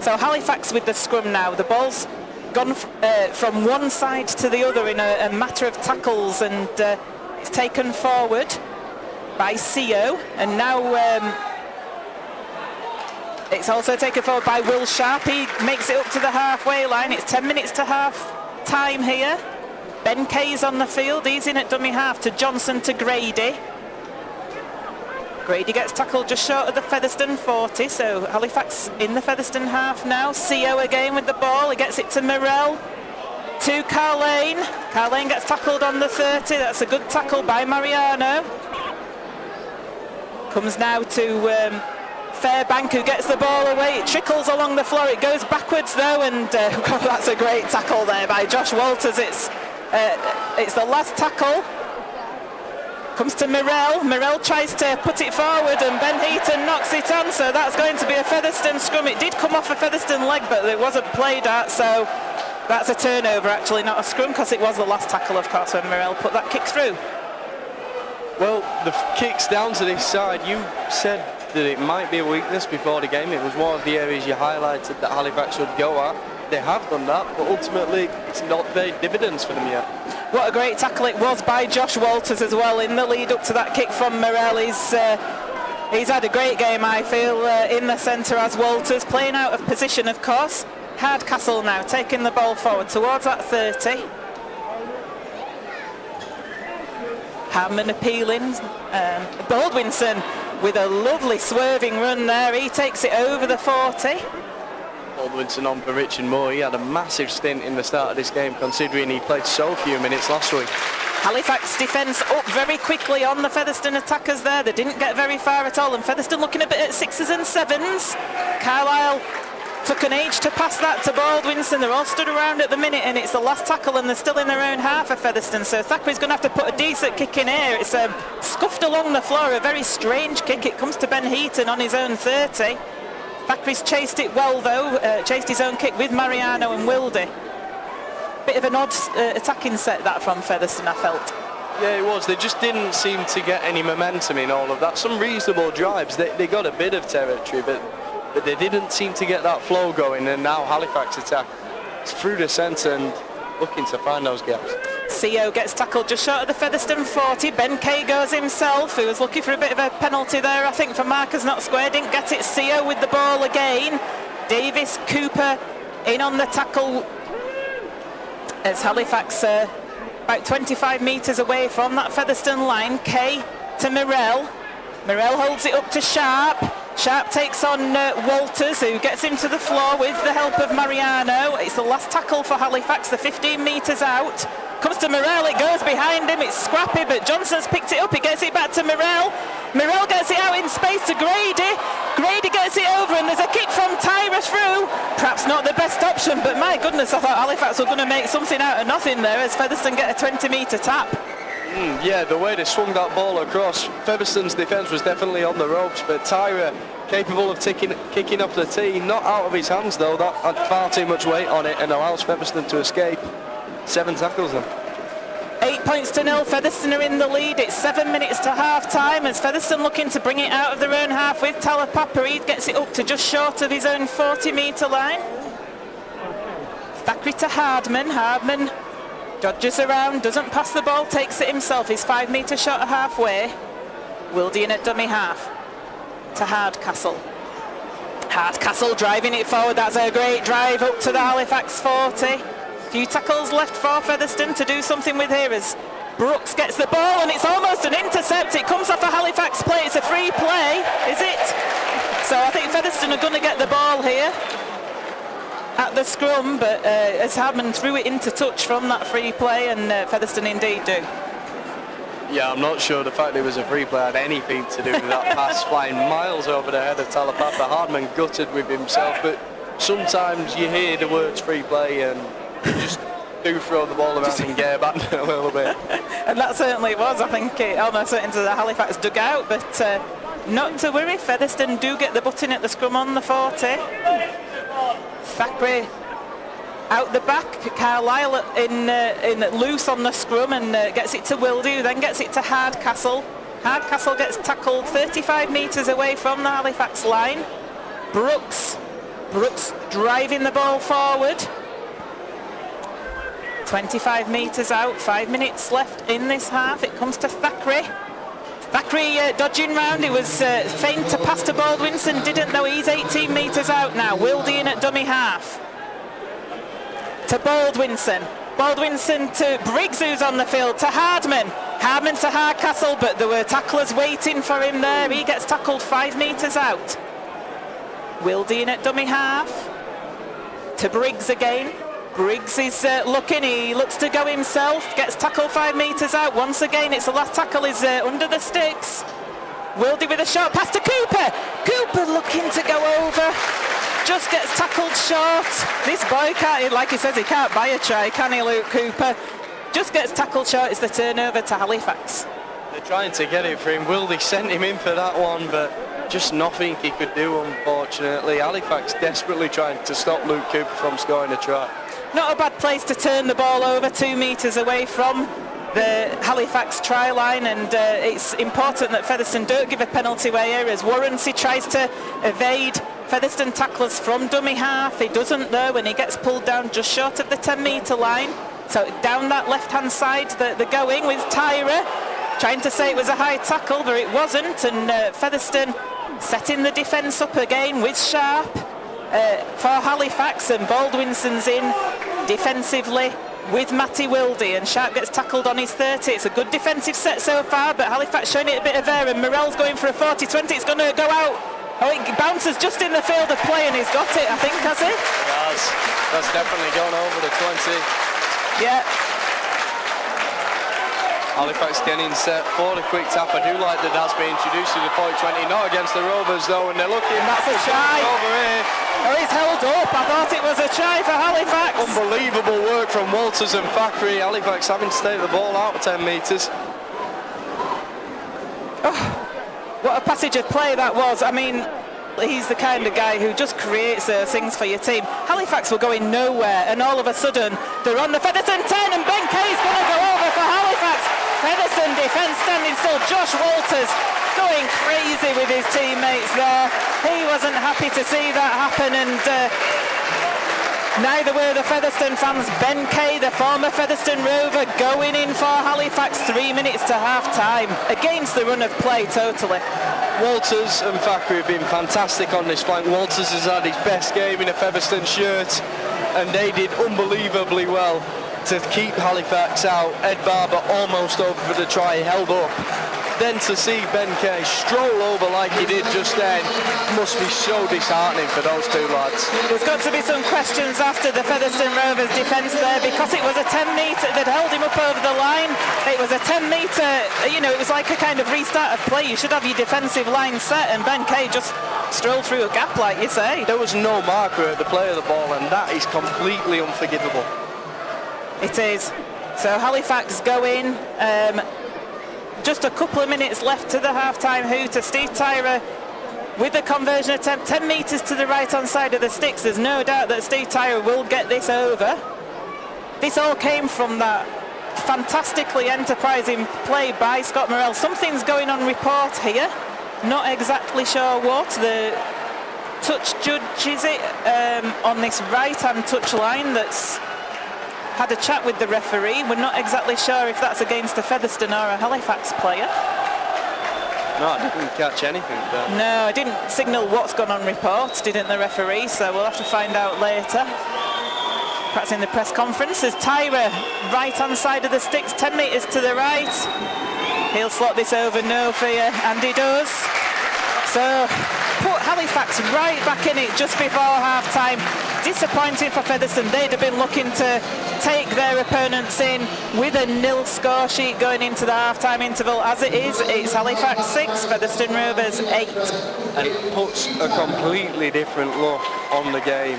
So Halifax with the scrum now. The ball's gone from one side to the other in a matter of tackles, and it's taken forward by CO, and now it's also taken forward by Will Sharp. He makes it up to the halfway line. It's 10 minutes to half time here. Ben Kay's on the field. He's in at dummy half to Johnson to Grady. Grady gets tackled just short of the Featherstone 40, so Halifax in the Featherstone half now. CO again with the ball. He gets it to Morell. To Carlane. Carlane gets tackled on the 30. That's a good tackle by Mariano. Comes now to Fairbank, who gets the ball away. It trickles along the floor. It goes backwards though, and that's a great tackle there by Josh Walters. It's the last tackle. Comes to Morell. Morell tries to put it forward, and Ben Heaton knocks it on, so that's going to be a Featherstone scrum. It did come off a Featherstone leg, but it wasn't played at, so that's a turnover actually, not a scrum, because it was the last tackle, of course, when Morell put that kick through. Well, the kicks down to this side, you said that it might be a weakness before the game. It was one of the areas you highlighted that Halifax would go at. They have done that, but ultimately it's not paid dividends for them yet. What a great tackle it was by Josh Walters as well in the lead up to that kick from Morell. He's had a great game, I feel, in the centre as Walters, playing out of position, of course. Hardcastle now taking the ball forward towards that 30. Hammond appealing. Baldwinson with a lovely swerving run there. He takes it over the 40. Baldwinson on for Richard Moore. He had a massive stint in the start of this game, considering he played so few minutes last week. Halifax defence up very quickly on the Featherstone attackers there. They didn't get very far at all, and Featherstone looking a bit at 6s and 7s. Carlisle took an age to pass that to Baldwinson. They're all stood around at the minute, and it's the last tackle, and they're still in their own half of Featherstone. So Thackeray's going to have to put a decent kick in here. It's scuffed along the floor, a very strange kick. It comes to Ben Heaton on his own 30. Thackeray's chased it well though, chased his own kick with Mariano and Wildy. Bit of an odd attacking set that from Featherstone, I felt. Yeah, it was. They just didn't seem to get any momentum in all of that. Some reasonable drives. They got a bit of territory, but they didn't seem to get that flow going. And now Halifax attack through the centre and looking to find those gaps. CO gets tackled just short of the Featherstone 40. Ben Kay goes himself, who was looking for a bit of a penalty there, I think, for markers not square. Didn't get it. CO with the ball again. Davis, Cooper in on the tackle as Halifax about 25 metres away from that Featherstone line. Kay to Morell. Morell holds it up to Sharp. Sharp takes on Walters, who gets him to the floor with the help of Mariano. It's the last tackle for Halifax, the 15 metres out. Comes to Morell, it goes behind him, it's scrappy, but Johnson's picked it up, he gets it back to Morell. Morell gets it out in space to Grady. Grady gets it over, and there's a kick from Tyra through. Perhaps not the best option, but my goodness, I thought Halifax were going to make something out of nothing there as Featherstone get a 20-metre tap. Yeah, the way they swung that ball across, Featherstone's defence was definitely on the ropes, but Tyra capable of kicking off the tee, not out of his hands though. That had far too much weight on it and allows Featherstone to escape. 7 tackles then. 8 points to 0, Featherstone are in the lead. It's 7 minutes to half time as Featherstone looking to bring it out of their own half with Talapapa. He gets it up to just short of his own 40-metre line. Thackeray to Hardman. Hardman dodges around, doesn't pass the ball, takes it himself. He's 5 metres short of halfway. Wildy in at dummy half to Hardcastle. Hardcastle driving it forward. That's a great drive up to the Halifax 40. Few tackles left for Featherstone to do something with here as Brooks gets the ball, and it's almost an intercept. It comes off a Halifax play. It's a free play, is it? So I think Featherstone are going to get the ball here at the scrum, but as Hardman threw it into touch from that free play, and Featherstone indeed do. Yeah, I'm not sure the fact it was a free play had anything to do with that pass flying miles over the head of Talapapa. Hardman gutted with himself, but sometimes you hear the words free play and you just do throw the ball around and get back a little bit. And that certainly was. I think it almost went into the Halifax dugout, but not to worry. Featherstone do get the button at the scrum on the 40. Thackeray out the back, Carlisle in loose on the scrum and gets it to Wildy, who then gets it to Hardcastle. Hardcastle gets tackled 35 metres away from the Halifax line. Brooks driving the ball forward. 25 metres out, 5 minutes left in this half. It comes to Thackeray. Thackeray dodging round. He was faint to pass to Baldwinson, didn't know he's 18 metres out now. Wildy in at dummy half. To Baldwinson. Baldwinson to Briggs, who's on the field, to Hardman. Hardman to Hardcastle, but there were tacklers waiting for him there. He gets tackled 5 metres out. Wildy in at dummy half. To Briggs again. Briggs is looking, he looks to go himself, gets tackled 5 metres out. Once again, it's the last tackle is under the sticks. Wildy with a short pass to Cooper. Cooper looking to go over, just gets tackled short. This boy can't, like he says, he can't buy a try, can he, Luke Cooper? Just gets tackled short. It's the turnover to Halifax. They're trying to get it for him. Wildy sent him in for that one, but just nothing he could do, unfortunately. Halifax desperately trying to stop Luke Cooper from scoring a try. Not a bad place to turn the ball over, 2 metres away from the Halifax try line, and it's important that Featherstone don't give a penalty away here as Warrancy tries to evade Featherstone tacklers from dummy half. He doesn't though when he gets pulled down just short of the 10-metre line. So down that left-hand side they're going with Tyra, trying to say it was a high tackle, but it wasn't, and Featherstone setting the defence up again with Sharp for Halifax, and Baldwinson's in defensively with Matty Wildy, and Sharp gets tackled on his 30. It's a good defensive set so far, but Halifax showing it a bit of air, and Morell's going for a 40-20. It's going to go out. Oh, it bounces just in the field of play, and he's got it, I think, has he? That's definitely gone over the 20. Yeah. Halifax getting set for the quick tap. I do like that that's been introduced to the 40-20, not against the Rovers though, and they're looking. And that's a try. Over here. Oh, he's held up. I thought it was a try for Halifax. Unbelievable work from Walters and Thackeray. Halifax having to take the ball out 10 metres. Oh, what a passage of play that was. I mean, He's the kind of guy who just creates those things for your team. Halifax were going nowhere, and all of a sudden they're on the Featherstone 10, and Ben Kay's going to go over for Halifax. Featherstone defence standing still. Josh Walters going crazy with his teammates there. He wasn't happy to see that happen, and neither were the Featherstone fans. Ben Kay, the former Featherstone Rover, going in for Halifax 3 minutes to half-time against the run of play totally. Walters and Thackeray have been fantastic on this flank. Walters has had his best game in a Featherstone shirt, and they did unbelievably well to keep Halifax out. Ed Barber almost over for the try, held up. Then to see Ben Kay stroll over like he did just then must be so disheartening for those two lads. There's got to be some questions after the Featherstone Rovers defence there, because it was a 10 metre that held him up over the line. It was a 10 metre, you know, it was like a kind of restart of play. You should have your defensive line set, and Ben Kay just strolled through a gap, like you say. There was no marker at the play of the ball, and that is completely unforgivable. It is. So Halifax go in. Just a couple of minutes left to the half-time hooter. Steve Tyrer with the conversion attempt, 10 metres to the right-hand side of the sticks. There's no doubt that Steve Tyrer will get this over. This all came from that fantastically enterprising play by Scott Morrell. Something's going on report here. Not exactly sure what. The touch judge, is it, on this right-hand touch line that's had a chat with the referee. We're not exactly sure if that's against a Featherstone or a Halifax player. No, I didn't catch anything there. No, I didn't signal what's gone on report, didn't the referee, so we'll have to find out later. Perhaps in the press conference. There's Tyrer, right-hand side of the sticks, 10 metres to the right. He'll slot this over, no fear, and he does. So, put Halifax right back in it just before half-time. Disappointing for Featherstone. They'd have been looking to take their opponents in with a nil score sheet going into the half-time interval. As it is, it's Halifax 6, Featherstone Rovers 8. And it puts a completely different look on the game.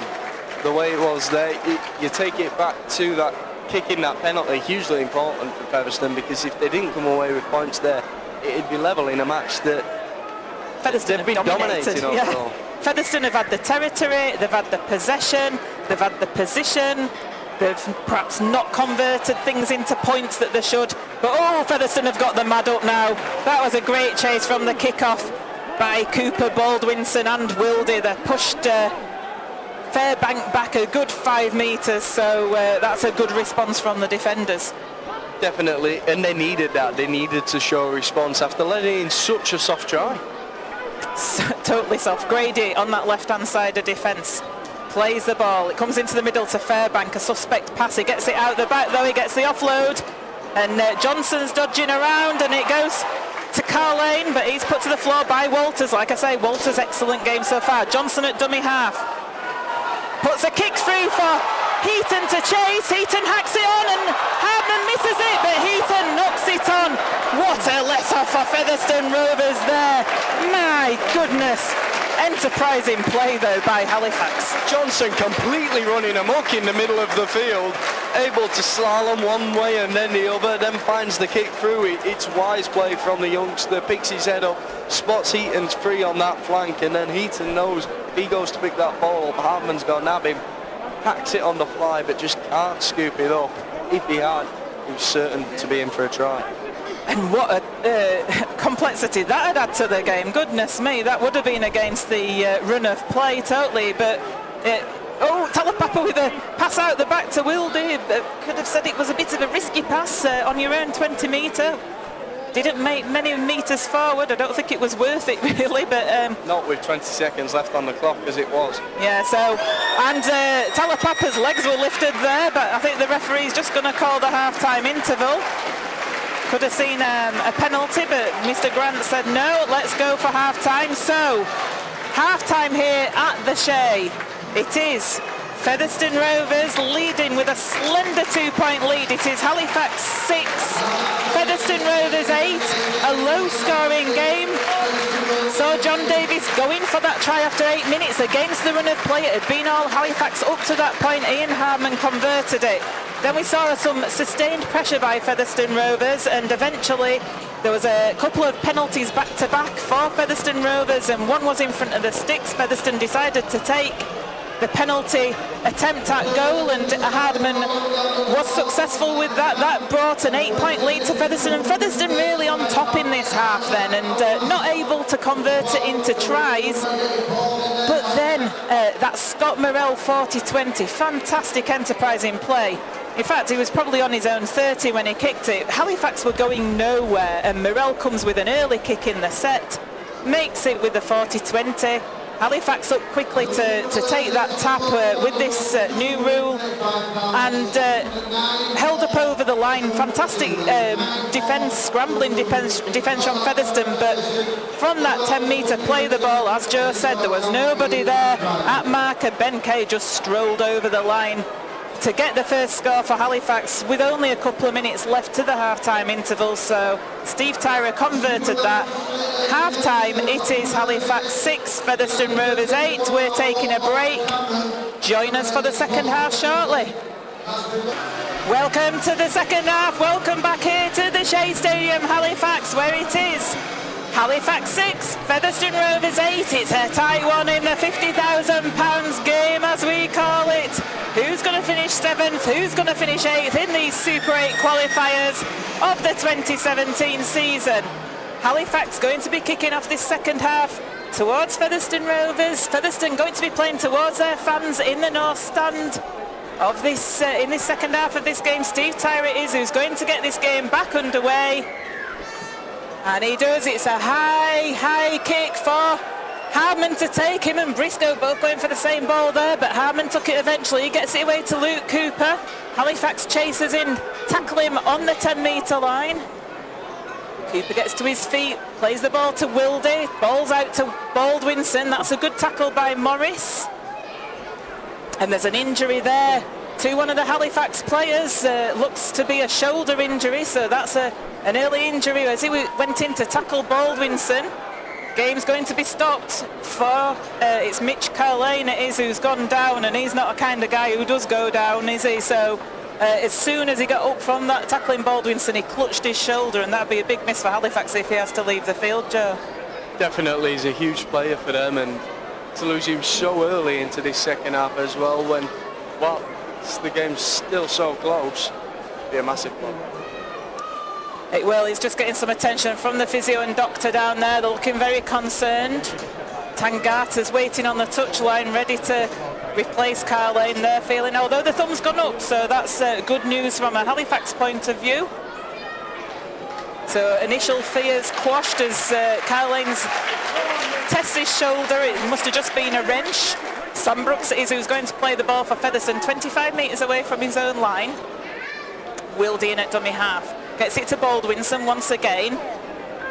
The way it was there, you take it back to that kicking that penalty, hugely important for Featherstone, because if they didn't come away with points there, it'd be level in a match that Featherstone they've been dominating overall. Featherstone have had the territory, they've had the possession, they've had the position, they've perhaps not converted things into points that they should, but Featherstone have got the mad up now. That was a great chase from the kick-off by Cooper, Baldwinson and Wildy. They pushed Fairbank back a good 5 metres, so that's a good response from the defenders. Definitely, and they needed that. They needed to show a response after letting in such a soft try. Totally soft. Grady on that left-hand side of defence plays the ball. It comes into the middle to Fairbank, a suspect pass. He gets it out the back though, he gets the offload, and Johnson's dodging around, and it goes to Carlane, but he's put to the floor by Walters. Like I say, Walters' excellent game so far. Johnson at dummy half. Puts a kick through for Heaton to chase. Heaton hacks it on and Hardman misses it, but Heaton knocks it on. What a let-off for Featherstone Rovers there. My goodness. Enterprising play though by Halifax. Johnson completely running amok in the middle of the field, able to slalom one way and then the other, then finds the kick through. It's wise play from the youngster, picks his head up, spots Heaton's free on that flank, and then Heaton knows if he goes to pick that ball up, Hartman's going to nab him, hacks it on the fly but just can't scoop it up. If he had, he was certain to be in for a try. And what a complexity that had added to the game. Goodness me, that would have been against the run of play totally, but Talapapa with a pass out the back to Wildy. Could have said it was a bit of a risky pass on your own 20 metre. Didn't make many metres forward. I don't think it was worth it really, but not with 20 seconds left on the clock as it was. Yeah, so, and Talapapa's legs were lifted there, but I think the referee's just going to call the half-time interval. Could have seen a penalty, but Mr. Grant said no, let's go for half-time. So, half-time here at the Shea. It is Featherstone Rovers leading with a slender 2-point lead. It is Halifax 6, Featherstone Rovers 8, a low-scoring game. So John John Davies going for that try after 8 minutes against the run of play. It had been all Halifax up to that point. Ian Harman converted it. Then we saw some sustained pressure by Featherstone Rovers, and eventually there was a couple of penalties back-to-back for Featherstone Rovers, and one was in front of the sticks. Featherstone decided to take the penalty attempt at goal, and Hardman was successful with that. That brought an 8-point lead to Featherstone, and Featherstone really on top in this half then, and not able to convert it into tries. But then that Scott Morrell 40-20, fantastic enterprising play. In fact, he was probably on his own 30 when he kicked it. Halifax were going nowhere, and Morrell comes with an early kick in the set, makes it with the 40-20. Halifax up quickly to take that tap with this new rule, and held up over the line. Fantastic defence, scrambling defence from Featherstone, but from that 10-metre play the ball, as Joe said, there was nobody there at marker. Ben Kay just strolled over the line to get the first score for Halifax with only a couple of minutes left to the half-time interval, so Steve Tyrer converted that. Half-time, it is Halifax 6, Featherstone Rovers 8. We're taking a break. Join us for the second half shortly. Welcome to the second half. Welcome back here to the Shea Stadium, Halifax, where it is Halifax 6, Featherstone Rovers 8. It's a tight one in the £50,000 game, as we call it. Who's going to finish 7th? Who's going to finish 8th in these Super 8 qualifiers of the 2017 season? Halifax going to be kicking off this second half towards Featherstone Rovers. Featherstone going to be playing towards their fans in the north stand of this in this second half of this game. Steve Tyrer is who's going to get this game back underway. And he does. It's a high kick for Harman to take. Him and Briscoe both going for the same ball there, but Harman took it eventually. He gets it away to Luke Cooper. Halifax chases in, tackle him on the 10-metre line. Cooper gets to his feet, plays the ball to Wilde, ball's out to Baldwinson. That's a good tackle by Morris. And there's an injury there to one of the Halifax players. Looks to be a shoulder injury, so that's an early injury as he went in to tackle Baldwinson. Game's going to be stopped for, it's Mitch Carlane it is who's gone down, and he's not a kind of guy who does go down, is he? So as soon as he got up from that tackling Baldwinson, he clutched his shoulder, and that'd be a big miss for Halifax if he has to leave the field, Joe. Definitely, he's a huge player for them, and to lose him so early into this second half as well, when, well, the game's still so close, be a massive blow. It will. He's just getting some attention from the physio and doctor down there. They're looking very concerned. Tangata's waiting on the touchline, ready to replace Carlane. They're feeling, although the thumb's gone up, so that's good news from a Halifax point of view. So initial fears quashed as Carlane's tests his shoulder. It must have just been a wrench. Sam Brooks is who's going to play the ball for Featherstone, 25 metres away from his own line. Wilde in at dummy half. Gets it to Baldwinson once again.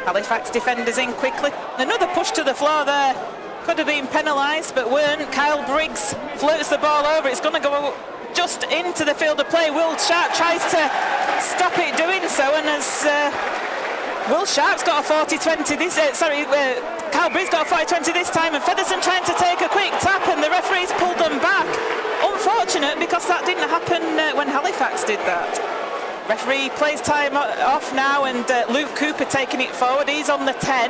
Halifax defenders in quickly. Another push to the floor there. Could have been penalised, but weren't. Kyle Briggs floats the ball over. It's going to go just into the field of play. Will Sharp tries to stop it doing so, and as Will Sharp's got a 40-20 this... Kyle Briggs got a 40-20 this time, and Featherstone trying to take a quick tap, and the referee's pulled them back. Unfortunate, because that didn't happen when Halifax did that. Referee plays time off now, and Luke Cooper taking it forward. He's on the 10.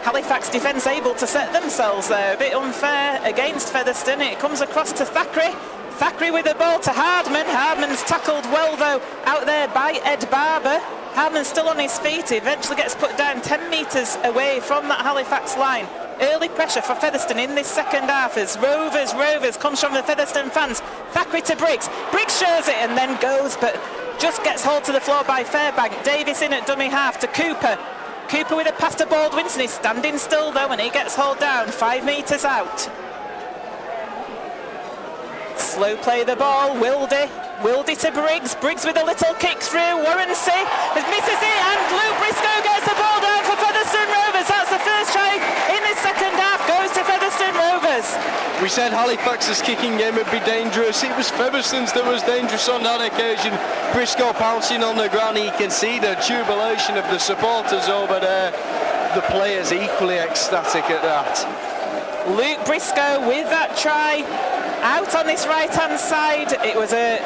Halifax defence able to set themselves there. A bit unfair against Featherstone. It comes across to Thackeray. Thackeray with the ball to Hardman. Hardman's tackled well, though, out there by Ed Barber. Hardman's still on his feet. He eventually gets put down 10 metres away from that Halifax line. Early pressure for Featherstone in this second half as Rovers comes from the Featherstone fans. Thackeray to Briggs. Briggs shows it and then goes, but just gets hauled to the floor by Fairbank. Davis in at dummy half to Cooper. Cooper with a pass to Baldwinson. He's standing still though, and he gets hauled down 5 metres out. Slow play the ball. Wilde to Briggs. Briggs with a little kick through. Warrency misses it, and Luke Briscoe gets the ball down for Featherstone Rovers. That's the first try in this second half. Goes to Featherstone Rovers. We said Halifax's kicking game would be dangerous. It was Featherstone's that was dangerous on that occasion. Briscoe pouncing on the ground. You can see the jubilation of the supporters over there. the players equally ecstatic at that. Luke Briscoe with that try out on this right-hand side. It was a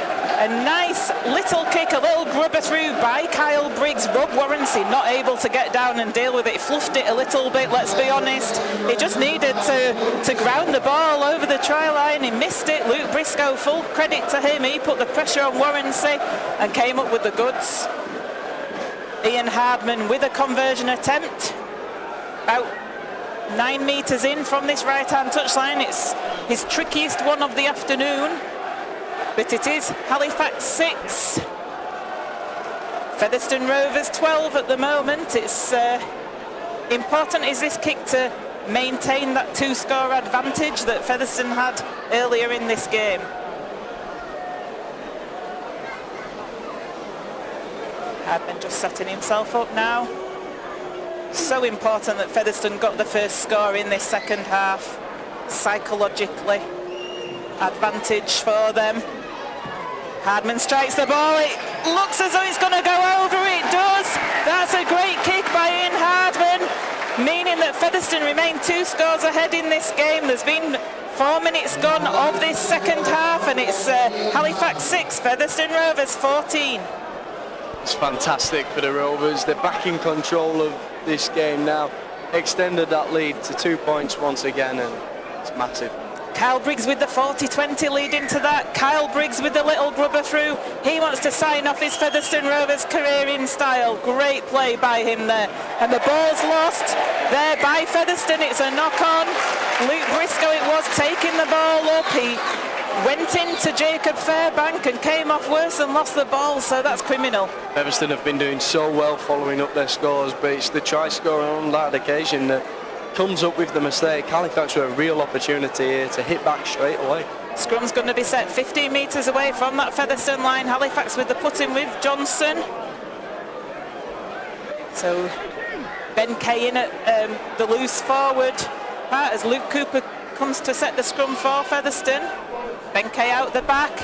nice little kick, a little grubber through by Kyle Briggs. Rob Warrency not able to get down and deal with it. Fluffed it a little bit, let's be honest. He just needed to ground the ball over the try line. He missed it. Luke Briscoe, full credit to him. He put the pressure on Warrency and came up with the goods. Ian Hardman with a conversion attempt. About 9 metres in from this right-hand touchline. It's his trickiest one of the afternoon, but it is Halifax 6, Featherstone Rovers 12 at the moment. It's important is this kick to maintain that 2-score advantage that Featherstone had earlier in this game. Hardman just setting himself up now. So important that Featherstone got the first score in this second half. Psychologically, advantage for them. Hardman strikes the ball. It looks as though it's going to go over. It does. That's a great kick by Ian Hardman, meaning that Featherstone remain 2 scores ahead in this game. There's been 4 minutes gone of this second half, and it's Halifax 6, Featherstone Rovers 14. It's fantastic for the Rovers. They're back in control of this game now. Extended that lead to 2 points once again, and it's massive. Kyle Briggs with the 40-20 lead into that. Kyle Briggs with the little grubber through. He wants to sign off his Featherstone Rovers career in style. Great play by him there. And the ball's lost there by Featherstone. It's a knock-on. Luke Briscoe it was taking the ball up. He went into Jacob Fairbank and came off worse and lost the ball, so that's criminal. Featherstone have been doing so well following up their scores, but it's the try scorer on that occasion that comes up with the mistake. Halifax were a real opportunity here to hit back straight away. Scrum's going to be set 15 metres away from that Featherstone line. Halifax with the put-in with Johnson. So Ben Kay in at the loose forward part as Luke Cooper comes to set the scrum for Featherstone. Ben Kay out the back,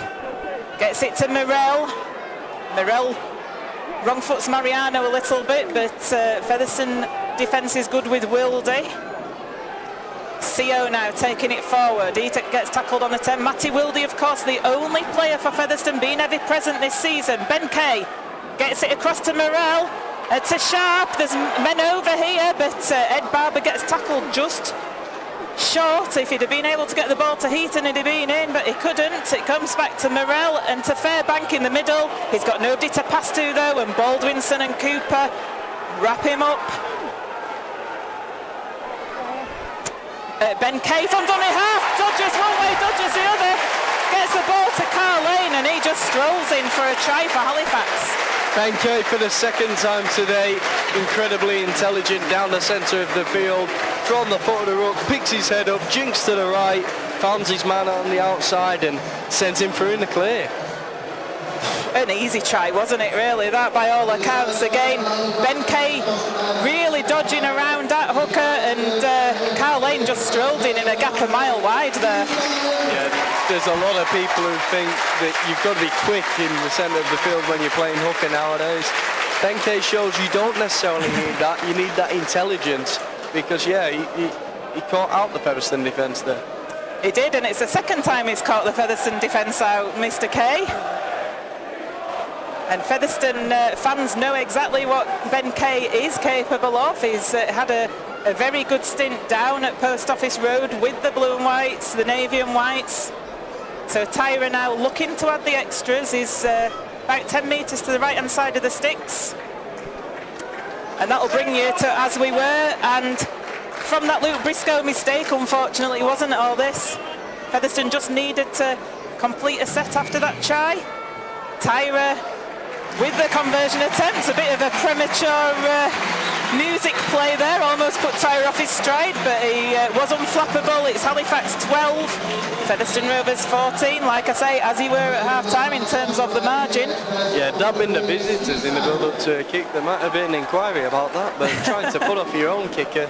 gets it to Morell. Morell wrong foots Mariano a little bit, but Featherstone defence is good with Wildy. CO now taking it forward. He gets tackled on the 10. Matty Wildy, of course, the only player for Featherstone being ever present this season. Ben Kay gets it across to Morell. To Sharp. There's men over here, but Ed Barber gets tackled just short. If he'd have been able to get the ball to Heaton, he'd have been in, but he couldn't. It comes back to Morell and to Fairbank in the middle. He's got nobody to pass to though, and Baldwinson and Cooper wrap him up. Ben Kay from dummy half, dodges one way, dodges the other, gets the ball to Carl Lane, and he just strolls in for a try for Halifax. Ben Kay for the second time today, incredibly intelligent down the centre of the field, from the foot of the ruck, picks his head up, jinks to the right, finds his man on the outside and sends him through in the clear. An easy try, wasn't it, really, that by all accounts. Again, Ben Kay really dodging around that hooker, and Carl Lane just strolled in a gap a mile wide there. Yeah, there's a lot of people who think that you've got to be quick in the centre of the field when you're playing hooker nowadays. Ben Kay shows you don't necessarily need that, you need that intelligence, because yeah, he caught out the Featherstone defence there. He did, and it's the second time he's caught the Featherstone defence out, Mr. Kay. And Featherstone fans know exactly what Ben Kay is capable of. He's had a very good stint down at Post Office Road with the Blue and Whites, the Navy and Whites. So Tyra now looking to add the extras. He's about 10 metres to the right-hand side of the sticks. And that'll bring you to as we were. And from that Luke Briscoe mistake, unfortunately, wasn't all this. Featherstone just needed to complete a set after that try. Tyra with the conversion attempt, a bit of a premature music play there, almost put Tyra off his stride, but he was unflappable. It's Halifax 12, Featherstone Rovers 14, like I say, as he were at half-time in terms of the margin. Yeah, dabbing the visitors in the build-up to a kick, there might have been an inquiry about that, but trying to put off your own kicker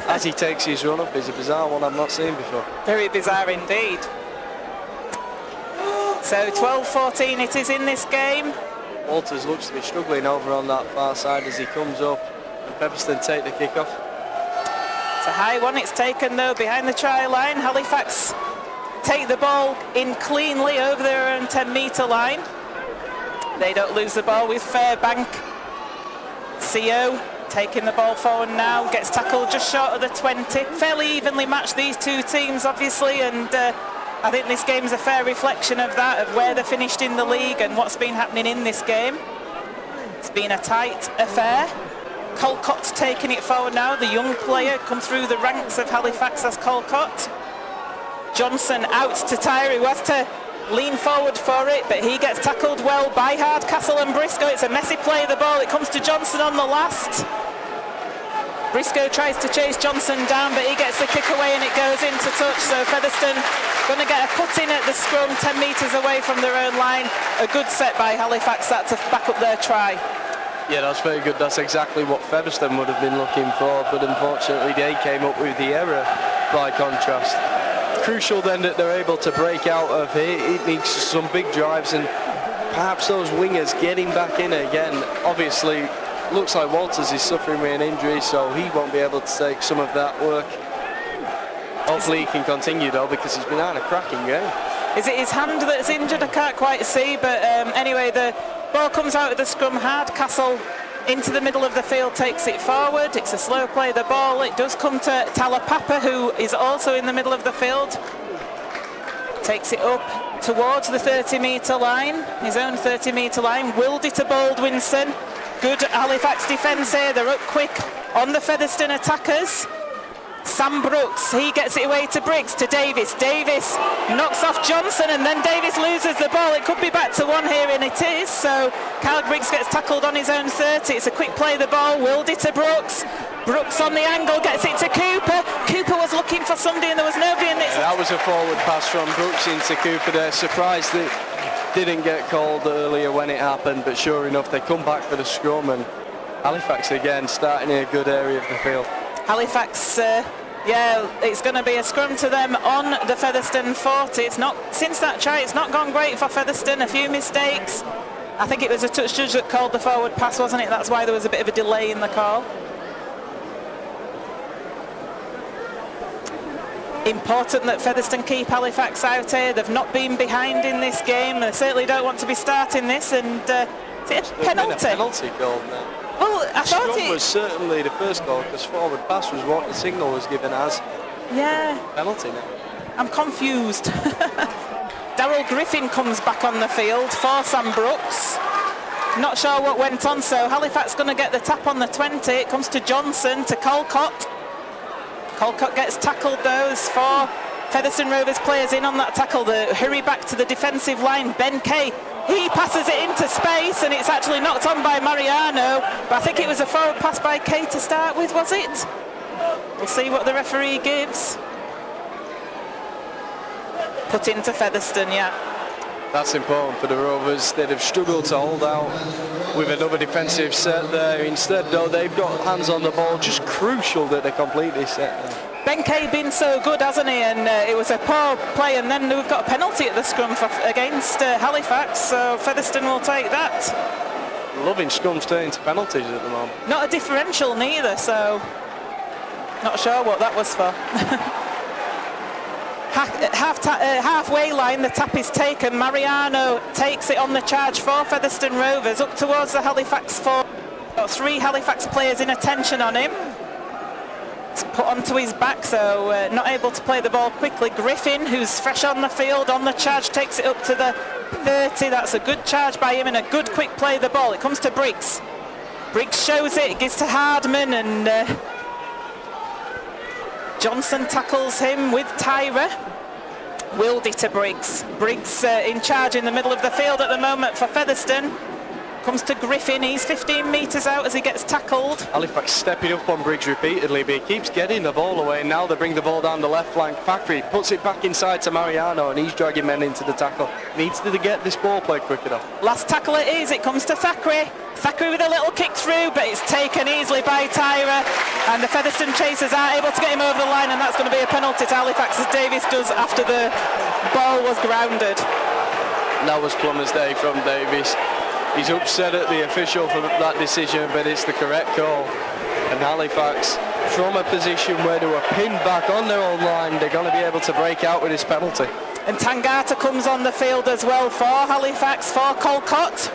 as he takes his run up is a bizarre one I've not seen before. Very bizarre indeed. So 12-14 it is in this game. Walters looks to be struggling over on that far side as he comes up. Featherstone take the kick-off. It's a high one, it's taken though behind the try line. Halifax take the ball in cleanly over their own 10-metre line. They don't lose the ball with Fairbank. CO taking the ball forward now, gets tackled just short of the 20. Fairly evenly matched, these two teams, obviously, and I think this game is a fair reflection of that, of where they finished in the league and what's been happening in this game. It's been a tight affair. Colcott's taking it forward now, the young player come through the ranks of Halifax as Colcott. Johnson out to Tyre, who has to lean forward for it, but he gets tackled well by Hardcastle and Briscoe. It's a messy play of the ball, it comes to Johnson on the last. Briscoe tries to chase Johnson down, but he gets the kick away and it goes into touch, so Featherstone going to get a put in at the scrum, 10 metres away from their own line. A good set by Halifax, that to back up their try. Yeah, that's very good. That's exactly what Featherstone would have been looking for, but unfortunately they came up with the error by contrast. Crucial then that they're able to break out of here. It needs some big drives and perhaps those wingers getting back in again. Obviously, looks like Walters is suffering with an injury, so he won't be able to take some of that work. Hopefully he can continue though, because he's been having a cracking game. Is it his hand that's injured? I can't quite see, but anyway, the ball comes out of the scrum. Hardcastle into the middle of the field, takes it forward. It's a slow play, the ball. It does come to Talapapa, who is also in the middle of the field. Takes it up towards the 30-metre line, his own 30-metre line. Willed it to Baldwinson. Good Halifax defence here. They're up quick on the Featherstone attackers. Sam Brooks, he gets it away to Briggs, to Davis. Davis knocks off Johnson and then Davis loses the ball. It could be back to one here, and it is. So Kyle Briggs gets tackled on his own 30. It's a quick play of the ball. Willed it to Brooks. Brooks on the angle, gets it to Cooper. Cooper was looking for somebody and there was nobody in it. Yeah, that was a forward pass from Brooks into Cooper there. Surprised it didn't get called earlier when it happened, but sure enough, they come back for the scrum, and Halifax again starting in a good area of the field. Halifax, yeah, it's going to be a scrum to them on the Featherstone 40. It's not, since that try, it's not gone great for Featherstone. A few mistakes. I think it was a touch judge that called the forward pass, wasn't it? That's why there was a bit of a delay in the call. Important that Featherstone keep Halifax out here. They've not been behind in this game. They certainly don't want to be starting this. And is it a penalty? A penalty called now. Well, I thought it was certainly the first goal, because forward pass was what the signal was given as. Yeah. Penalty now. I'm confused. Darryl Griffin comes back on the field for Sam Brooks. Not sure what went on, so Halifax going to get the tap on the 20. It comes to Johnson, to Colcott. Colcott gets tackled. Those four Featherstone Rovers players in on that tackle. They hurry back to the defensive line. Ben Kay, he passes it into space and it's actually knocked on by Mariano, but I think it was a forward pass by Kay to start with, was it? We'll see what the referee gives. Put into Featherstone, yeah. That's important for the Rovers. They'd have struggled to hold out with another defensive set there. Instead, though, they've got hands on the ball. Just crucial that they complete this set there. Ben Kay been so good, hasn't he? And it was a poor play, and then we've got a penalty at the scrum against Halifax, so Featherstone will take that. Loving scrums turning to penalties at the moment. Not a differential neither, so not sure what that was for. Halfway line, the tap is taken. Mariano takes it on the charge for Featherstone Rovers up towards the Halifax 4. Got three Halifax players in attention on him. It's put onto his back, so not able to play the ball quickly. Griffin, who's fresh on the field, on the charge, takes it up to the 30. That's a good charge by him and a good quick play of the ball. It comes to Briggs. Briggs shows it, gives to Hardman, and Johnson tackles him with Tyra. Willed it to Briggs. Briggs in charge in the middle of the field at the moment for Featherstone. Comes to Griffin, he's 15 metres out as he gets tackled. Halifax stepping up on Briggs repeatedly, but he keeps getting the ball away. Now they bring the ball down the left flank. Thackeray puts it back inside to Mariano, and he's dragging men into the tackle. Needs to get this ball played quick enough. Last tackle it is, it comes to Thackeray. Thackeray with a little kick through, but it's taken easily by Tyra. And the Featherstone chasers aren't able to get him over the line, and that's going to be a penalty to Halifax, as Davis does after the ball was grounded. That was Plummer's day from Davis. He's upset at the official for that decision, but it's the correct call. And Halifax, from a position where they were pinned back on their own line, they're going to be able to break out with this penalty. And Tangata comes on the field as well for Halifax, for Colcott.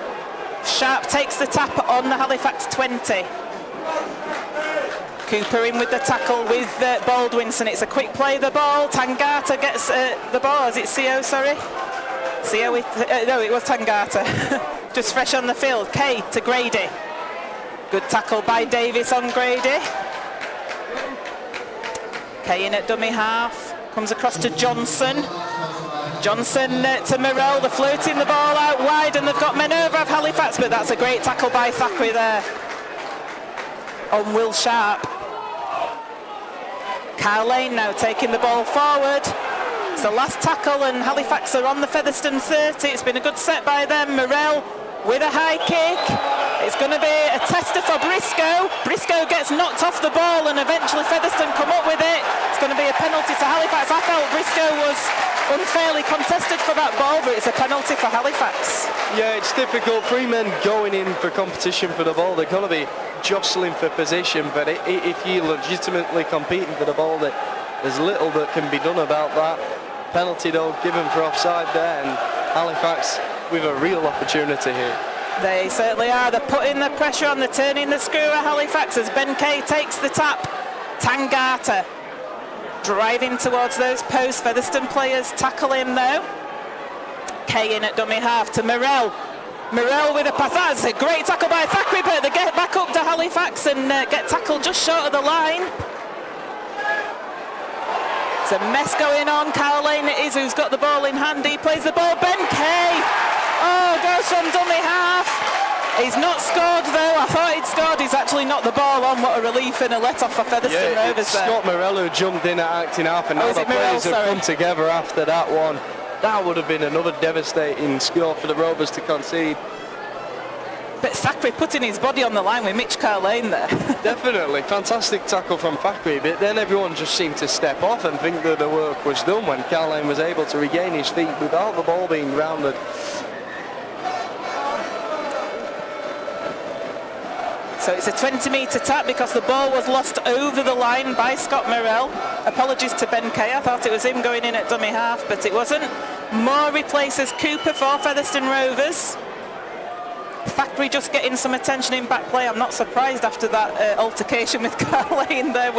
Sharp takes the tap on the Halifax 20. Cooper in with the tackle with Baldwinson. It's a quick play, the ball. Tangata gets the ball. Is it CO, sorry? CO, no, it was Tangata. Just fresh on the field. Kay to Grady. Good tackle by Davis on Grady. Kay in at dummy half. Comes across to Johnson. Johnson to Morell. They're floating the ball out wide and they've got men over of Halifax, but that's a great tackle by Thackeray there on Will Sharp. Carl Lane now taking the ball forward. It's the last tackle and Halifax are on the Featherstone 30. It's been a good set by them. Morell with a high kick. It's going to be a tester for Briscoe. Briscoe gets knocked off the ball and eventually Featherstone come up with it. It's going to be a penalty to Halifax. I felt Briscoe was unfairly contested for that ball, but it's a penalty for Halifax. Yeah, it's difficult. 3 men going in for competition for the ball. They're going to be jostling for position, but if you're legitimately competing for the ball, there's little that can be done about that. Penalty though given for offside there, and Halifax with a real opportunity here. They certainly are. They're putting the pressure on, they're turning the screw at Halifax as Ben Kay takes the tap. Tangata driving towards those posts. Featherstone players tackle him though. Kay in at dummy half to Morell. Morell with a pass. That's a great tackle by Thackeray, but they get back up to Halifax and get tackled just short of the line. It's a mess going on. Carl Lane it is who's got the ball in hand. He plays the ball. Ben Kay. Oh, goes from dummy half. He's not scored though. I thought he'd scored. He's actually knocked the ball on. What a relief and a let-off for Featherstone Rovers there. Scott Morell who jumped in at acting half, and now the players have come together after that one. That would have been another devastating score for the Rovers to concede. But Thackeray putting his body on the line with Mitch Carlane there. Definitely. Fantastic tackle from Thackeray, but then everyone just seemed to step off and think that the work was done when Carlane was able to regain his feet without the ball being grounded. So it's a 20-metre tap because the ball was lost over the line by Scott Morell. Apologies to Ben Kay. I thought it was him going in at dummy half, but it wasn't. Moore replaces Cooper for Featherstone Rovers. Thackeray just getting some attention in back play. I'm not surprised after that altercation with Carlane there.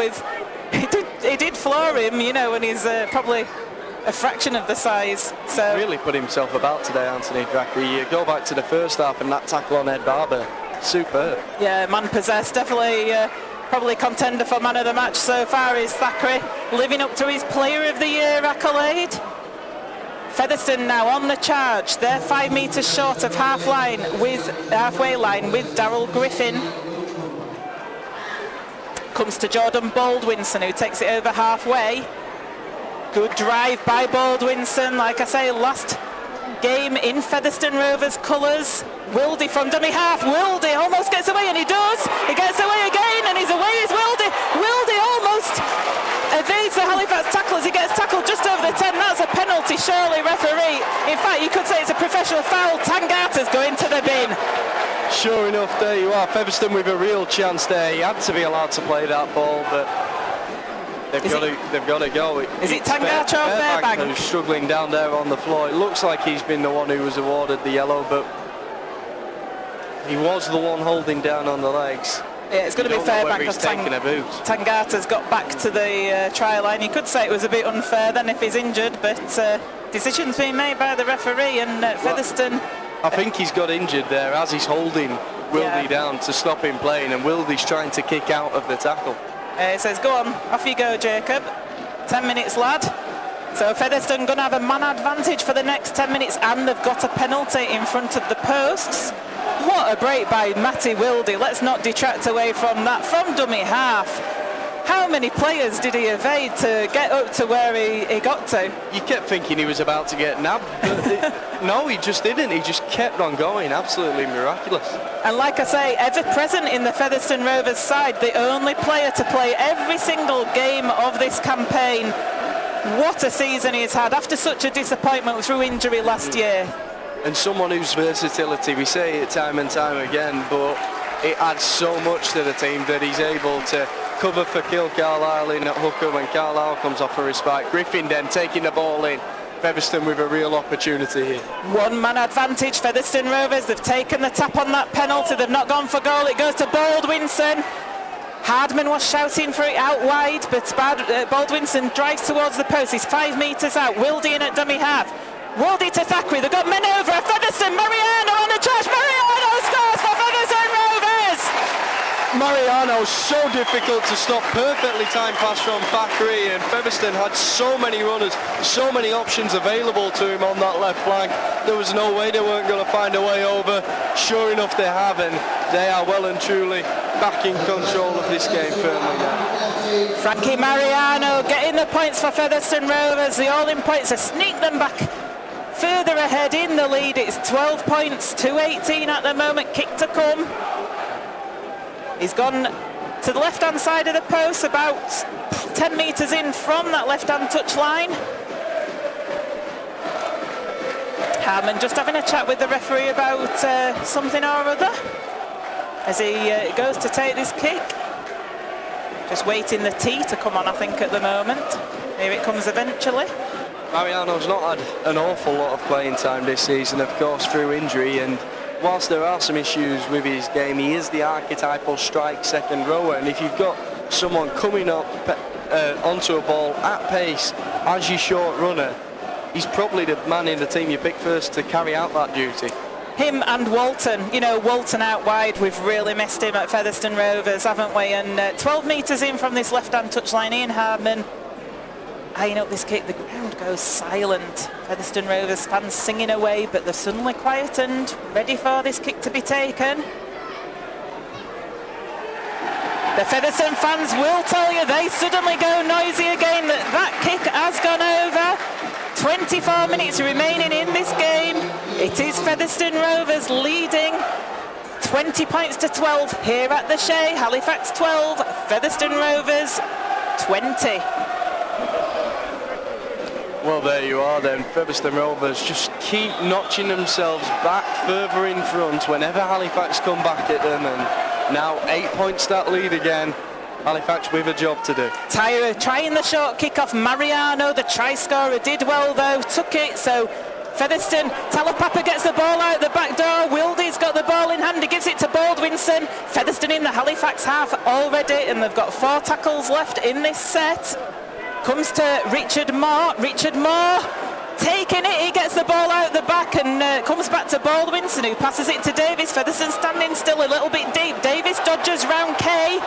He did floor him, you know, and he's probably a fraction of the size. So really put himself about today, Anthony Thackeray. You go back to the first half and that tackle on Ed Barber. Superb. Yeah, man possessed. Definitely probably contender for man of the match so far is Thackeray, living up to his Player of the Year accolade. Featherstone now on the charge. They're 5 metres short of halfway line with Darryl Griffin. Comes to Jordan Baldwinson, who takes it over halfway. Good drive by Baldwinson. Like I say, last game in Featherstone Rovers colours. Wildy from dummy half. Wildy almost gets away, and he does. He gets away again, and he's away is Wildy. Wildy almost evades the Halifax tackle as he gets tackled just over the 10. That's a penalty, surely, referee. In fact, you could say it's a professional foul. Tangata's going to the bin. Sure enough, there you are. Featherstone with a real chance there. He had to be allowed to play that ball, but they've got to go. Is it Tangata or Fairbank who's struggling down there on the floor? It looks like he's been the one who was awarded the yellow, but he was the one holding down on the legs. Yeah, it's going to be Fairbank because Tangata's got back to the try line. You could say it was a bit unfair then if he's injured, but decisions being made by the referee, and Featherstone. I think he's got injured there as he's holding Wildy down to stop him playing, and Wildy's trying to kick out of the tackle. It says, go on, off you go, Jacob. 10 minutes, lad. So Featherstone going to have a man advantage for the next 10 minutes, and they've got a penalty in front of the posts. What a break by Matty Wildy. Let's not detract away from that. From dummy half. How many players did he evade to get up to where he got to? You kept thinking he was about to get nabbed, but no, he just didn't. He just kept on going. Absolutely miraculous. And like I say, ever present in the Featherstone Rovers side, the only player to play every single game of this campaign. What a season he's had after such a disappointment through injury last year. And someone whose versatility, we say it time and time again, but it adds so much to the team that he's able to cover for Kill Carlisle in at hooker when Carlisle comes off a respite. Griffin then taking the ball in. Featherstone with a real opportunity here. One-man advantage, Featherstone Rovers. They've taken the tap on that penalty. They've not gone for goal. It goes to Baldwinson. Hardman was shouting for it out wide, but Baldwinson drives towards the post. He's 5 metres out. Wildy in at dummy half. Wildy to Thackeray. They've got men over. Featherstone, Mariano on the charge. Mariano scores for Featherstone Rovers. Mariano, so difficult to stop. Perfectly timed pass from Thackeray, and Featherstone had so many runners, so many options available to him on that left flank. There was no way they weren't going to find a way over. Sure enough they have, and they are well and truly back in control of this game firmly now. Frankie Mariano getting the points for Featherstone Rovers. The all-in points have sneaked them back further ahead in the lead. It's 12 points, 2:18 at the moment. Kick to come. He's gone to the left-hand side of the post, about 10 metres in from that left-hand touch line. Harmon just having a chat with the referee about something or other as he goes to take this kick. Just waiting the tee to come on, I think, at the moment. Here it comes eventually. Mariano's not had an awful lot of playing time this season, of course, through injury, and whilst there are some issues with his game, he is the archetypal strike second rower, and if you've got someone coming up onto a ball at pace as your short runner, he's probably the man in the team you pick first to carry out that duty. Him and Walton. You know, Walton out wide, we've really missed him at Featherstone Rovers, haven't we? And 12 metres in from this left-hand touchline, Ian Hardman eyeing up this kick. The ground goes silent. Featherstone Rovers fans singing away, but they're suddenly quietened, ready for this kick to be taken. The Featherstone fans will tell you they suddenly go noisy again, that kick has gone over. 24 minutes remaining in this game. It is Featherstone Rovers leading 20 points to 12 here at the Shea. Halifax 12, Featherstone Rovers 20. Well, there you are then. Featherstone Rovers just keep notching themselves back further in front whenever Halifax come back at them, and now 8 points that lead again. Halifax with a job to do. Tyra trying the short kick off Mariano, the try scorer did well though, took it, so Featherstone, Talapapa gets the ball out the back door, Wildy's got the ball in hand, he gives it to Baldwinson. Featherstone in the Halifax half already, and they've got 4 tackles left in this set. Comes to Richard Moore taking it, he gets the ball out the back and comes back to Baldwinson, who passes it to Davis. Featherstone standing still a little bit deep, Davis dodges round Kay.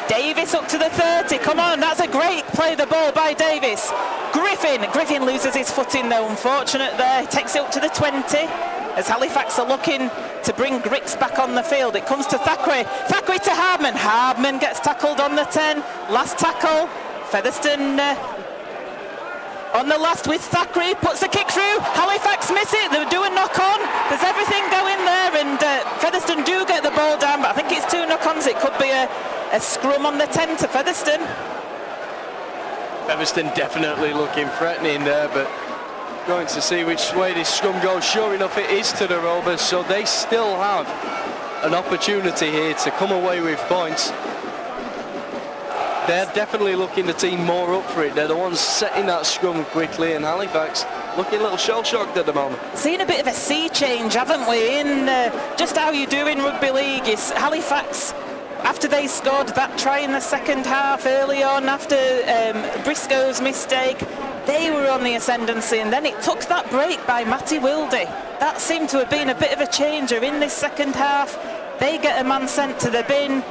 Davis up to the 30, come on, that's a great play, the ball by Davis. Griffin loses his footing though, unfortunate there, takes it up to the 20, as Halifax are looking to bring Grix back on the field. It comes to Thackeray to Hardman gets tackled on the 10, last tackle, Featherstone on the last with Thackeray, puts the kick through, Halifax miss it, they do a knock on, there's everything going there, and Featherstone do get the ball down, but I think it's 2 knock-ons, it could be a scrum on the 10 to Featherstone. Featherstone definitely looking threatening there, but going to see which way this scrum goes. Sure enough, it is to the Rovers, so they still have an opportunity here to come away with points. They're definitely looking to team more up for it. They're the ones setting that scrum quickly, and Halifax looking a little shell-shocked at the moment. Seen a bit of a sea change, haven't we, in just how you do in rugby league. Is Halifax, after they scored that try in the second half early on, after Briscoe's mistake, they were on the ascendancy, and then it took that break by Matty Wildy. That seemed to have been a bit of a changer in this second half. They get a man sent to the bin,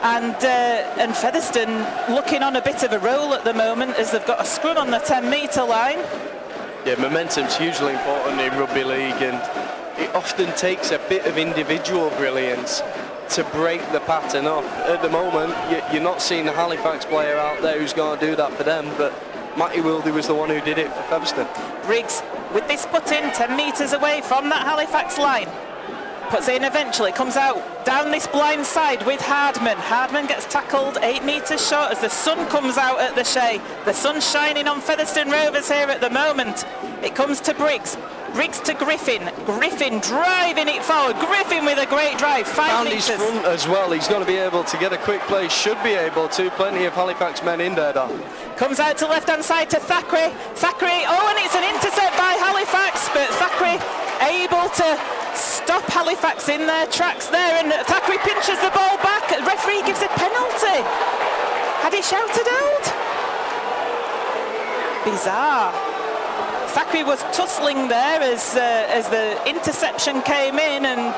and Featherstone looking on a bit of a roll at the moment as they've got a scrum on the 10-metre line. Yeah, momentum's hugely important in rugby league, and it often takes a bit of individual brilliance to break the pattern up. At the moment, you're not seeing a Halifax player out there who's going to do that for them, but Matty Wildy was the one who did it for Featherstone. Briggs with this put in 10 metres away from that Halifax line. Puts it in eventually, comes out down this blind side with Hardman. Hardman gets tackled 8 metres short as the sun comes out at the Shea. The sun's shining on Featherstone Rovers here at the moment. It comes to Briggs. Griggs to Griffin. Griffin driving it forward. Griffin with a great drive. 5 And metres. his front as well. He's going to be able to get a quick place. Should be able to. Plenty of Halifax men in there, though. Comes out to left-hand side to Thackeray. Thackeray, oh, and it's an intercept by Halifax, but Thackeray able to stop Halifax in their tracks there, and Thackeray pinches the ball back. The referee gives a penalty. Had he shouted out? Bizarre. Thackeray was tussling there as the interception came in, and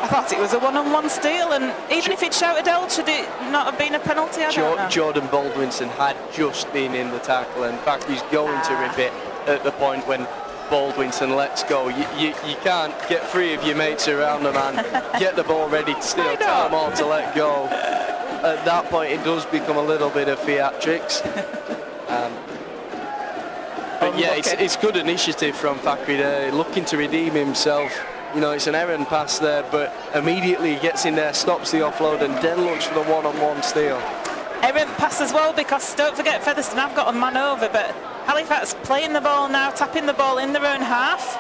I thought it was a one-on-one steal, and even if it shouted out, should it not have been a penalty? I don't know. Jordan Baldwinson had just been in the tackle, and Thackeray's going to rip it at the point when Baldwinson lets go. You can't get three of your mates around the man, get the ball ready to steal, tell them all to let go. At that point, it does become a little bit of theatrics. But yeah, it's good initiative from Thackeray there, looking to redeem himself. You know, it's an errant pass there, but immediately he gets in there, stops the offload, and then looks for the one-on-one steal. Errant pass as well, because don't forget Featherstone have got a man over, but Halifax playing the ball now, tapping the ball in their own half.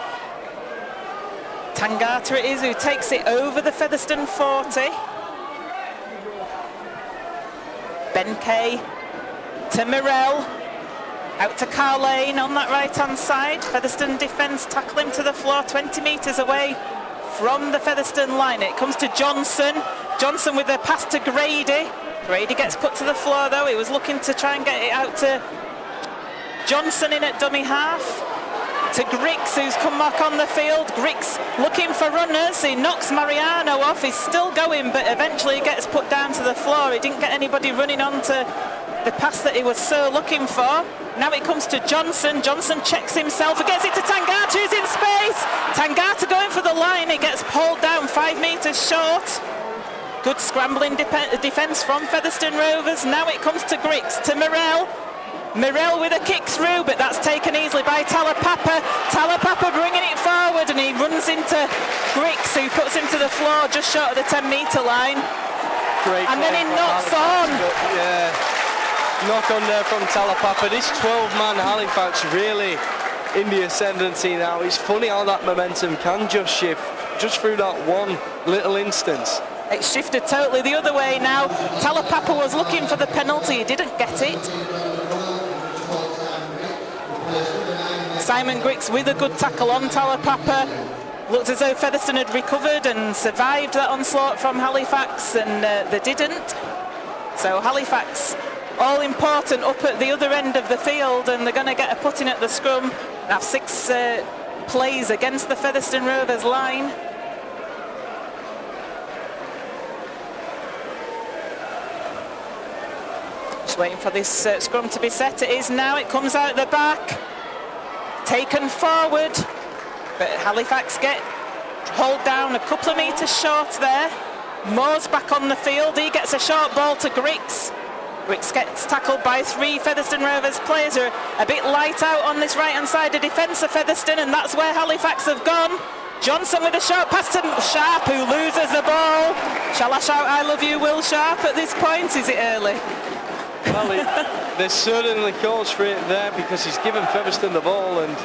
Tangata it is who takes it over the Featherstone 40. Ben Kay to Morell. Out to Carlane on that right-hand side. Featherstone defence tackle him to the floor, 20 metres away from the Featherstone line. It comes to Johnson. Johnson with a pass to Grady. Grady gets put to the floor though. He was looking to try and get it out to Johnson in at dummy half. To Griggs, who's come back on the field. Griggs looking for runners. He knocks Mariano off. He's still going, but eventually he gets put down to the floor. He didn't get anybody running onto the pass that he was so looking for. Now it comes to Johnson. Johnson checks himself and gets it to Tangata, who's in space. Tangata going for the line. He gets pulled down 5 metres short. Good scrambling defence from Featherstone Rovers. Now it comes to Griggs, to Morell. Morell with a kick through, but that's taken easily by Talapapa. Talapapa bringing it forward, and he runs into Griggs, who puts him to the floor just short of the 10-metre line. Great, and then he knocks on. Yeah, knock on there from Talapapa. This 12-man Halifax really in the ascendancy now. It's funny how that momentum can just shift just through that one little instance. It shifted totally the other way now. Talapapa was looking for the penalty. He didn't get it. Simon Griggs with a good tackle on Talapapa. Looked as though Featherstone had recovered and survived that onslaught from Halifax, and they didn't. So Halifax, all important up at the other end of the field, and they're going to get a put in at the scrum. They have 6 plays against the Featherstone Rovers line. Just waiting for this scrum to be set. It is now. It comes out the back. Taken forward. But Halifax get hold down a couple of metres short there. Moore's back on the field. He gets a short ball to Griggs. Griggs gets tackled by 3 Featherstone Rovers players who are a bit light out on this right-hand side of defence of Featherstone, and that's where Halifax have gone. Johnson with a short pass to Sharp, who loses the ball. Shall I shout I love you, Will Sharp, at this point? Is it early? Well, there's certainly cause for it there, because he's given Featherstone the ball, and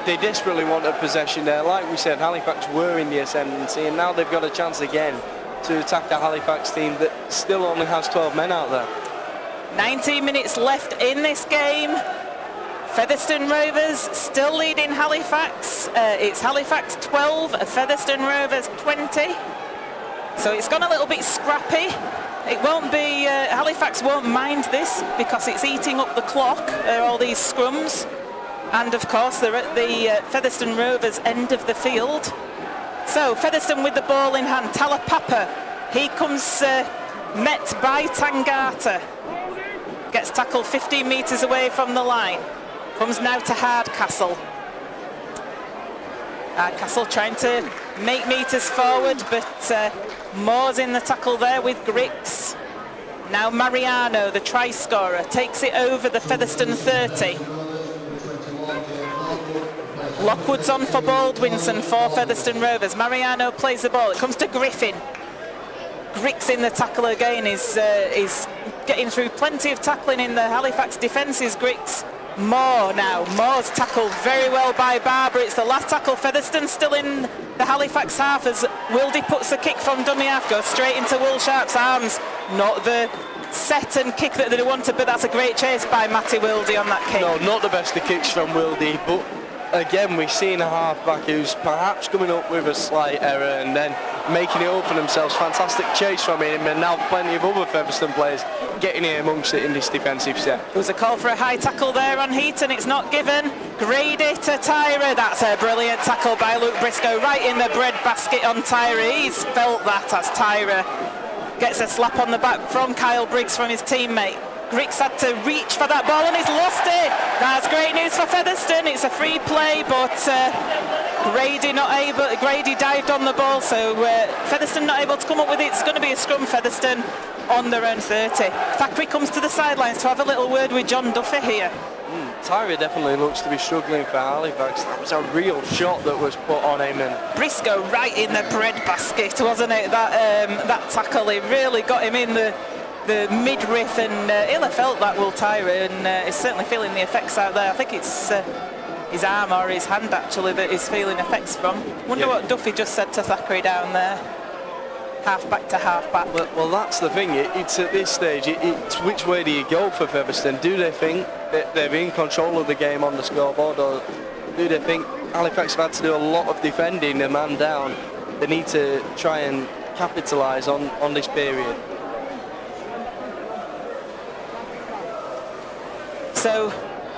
they desperately wanted possession there. Like we said, Halifax were in the ascendancy, and now they've got a chance again to attack the Halifax team that still only has 12 men out there. 19 minutes left in this game. Featherstone Rovers still leading Halifax. It's Halifax 12, Featherstone Rovers 20. So it's gone a little bit scrappy. It won't be, Halifax won't mind this, because it's eating up the clock, all these scrums. And of course they're at the Featherstone Rovers end of the field. So Featherstone with the ball in hand. Talapapa, he comes met by Tangata. Gets tackled 15 metres away from the line. Comes now to Hardcastle. Hardcastle trying to make metres forward, but Moore's in the tackle there with Griggs. Now Mariano, the try scorer, takes it over the Featherstone 30. Lockwood's on for Baldwinson for Featherstone Rovers. Mariano plays the ball. It comes to Griffin. Griggs in the tackle again. Is getting through plenty of tackling in the Halifax defences, Griggs. Moore now. Moore's tackled very well by Barber. It's the last tackle. Featherstone still in the Halifax half as Wildy puts a kick from dummy half, goes straight into Will Sharp's arms. Not the set and kick that they wanted, but that's a great chase by Matty Wildy on that kick. No, not the best of kicks from Wildy, but again, we've seen a half-back who's perhaps coming up with a slight error and then making it up for themselves. Fantastic chase from him, and now plenty of other Featherstone players getting in amongst it in this defensive set. There was a call for a high tackle there on Heaton, it's not given. Grady to Tyra, that's a brilliant tackle by Luke Briscoe, right in the bread basket on Tyra. He's felt that as Tyra gets a slap on the back from Kyle Briggs from his teammate. Griggs had to reach for that ball and he's lost it. That's great news for Featherstone. It's a free play, but Grady not able. Grady dived on the ball, so Featherstone not able to come up with it. It's going to be a scrum. Featherstone on their own 30. Thackeray comes to the sidelines to have a little word with John Duffy here. Tyra definitely looks to be struggling for Halifax. That was a real shot that was put on him, and Briscoe right in the bread basket, wasn't it? That tackle, it really got him in the midriff, and he'll have felt that, Will Tyra, and he's certainly feeling the effects out there. I think it's his arm or his hand actually that he's feeling effects from. Wonder what Duffy just said to Thackeray down there. Half back to half back. Well, that's the thing. It's at this stage. It's which way do you go for Featherstone? Do they think that they're in control of the game on the scoreboard, or do they think Halifax have had to do a lot of defending, a man down? They need to try and capitalise on this period. So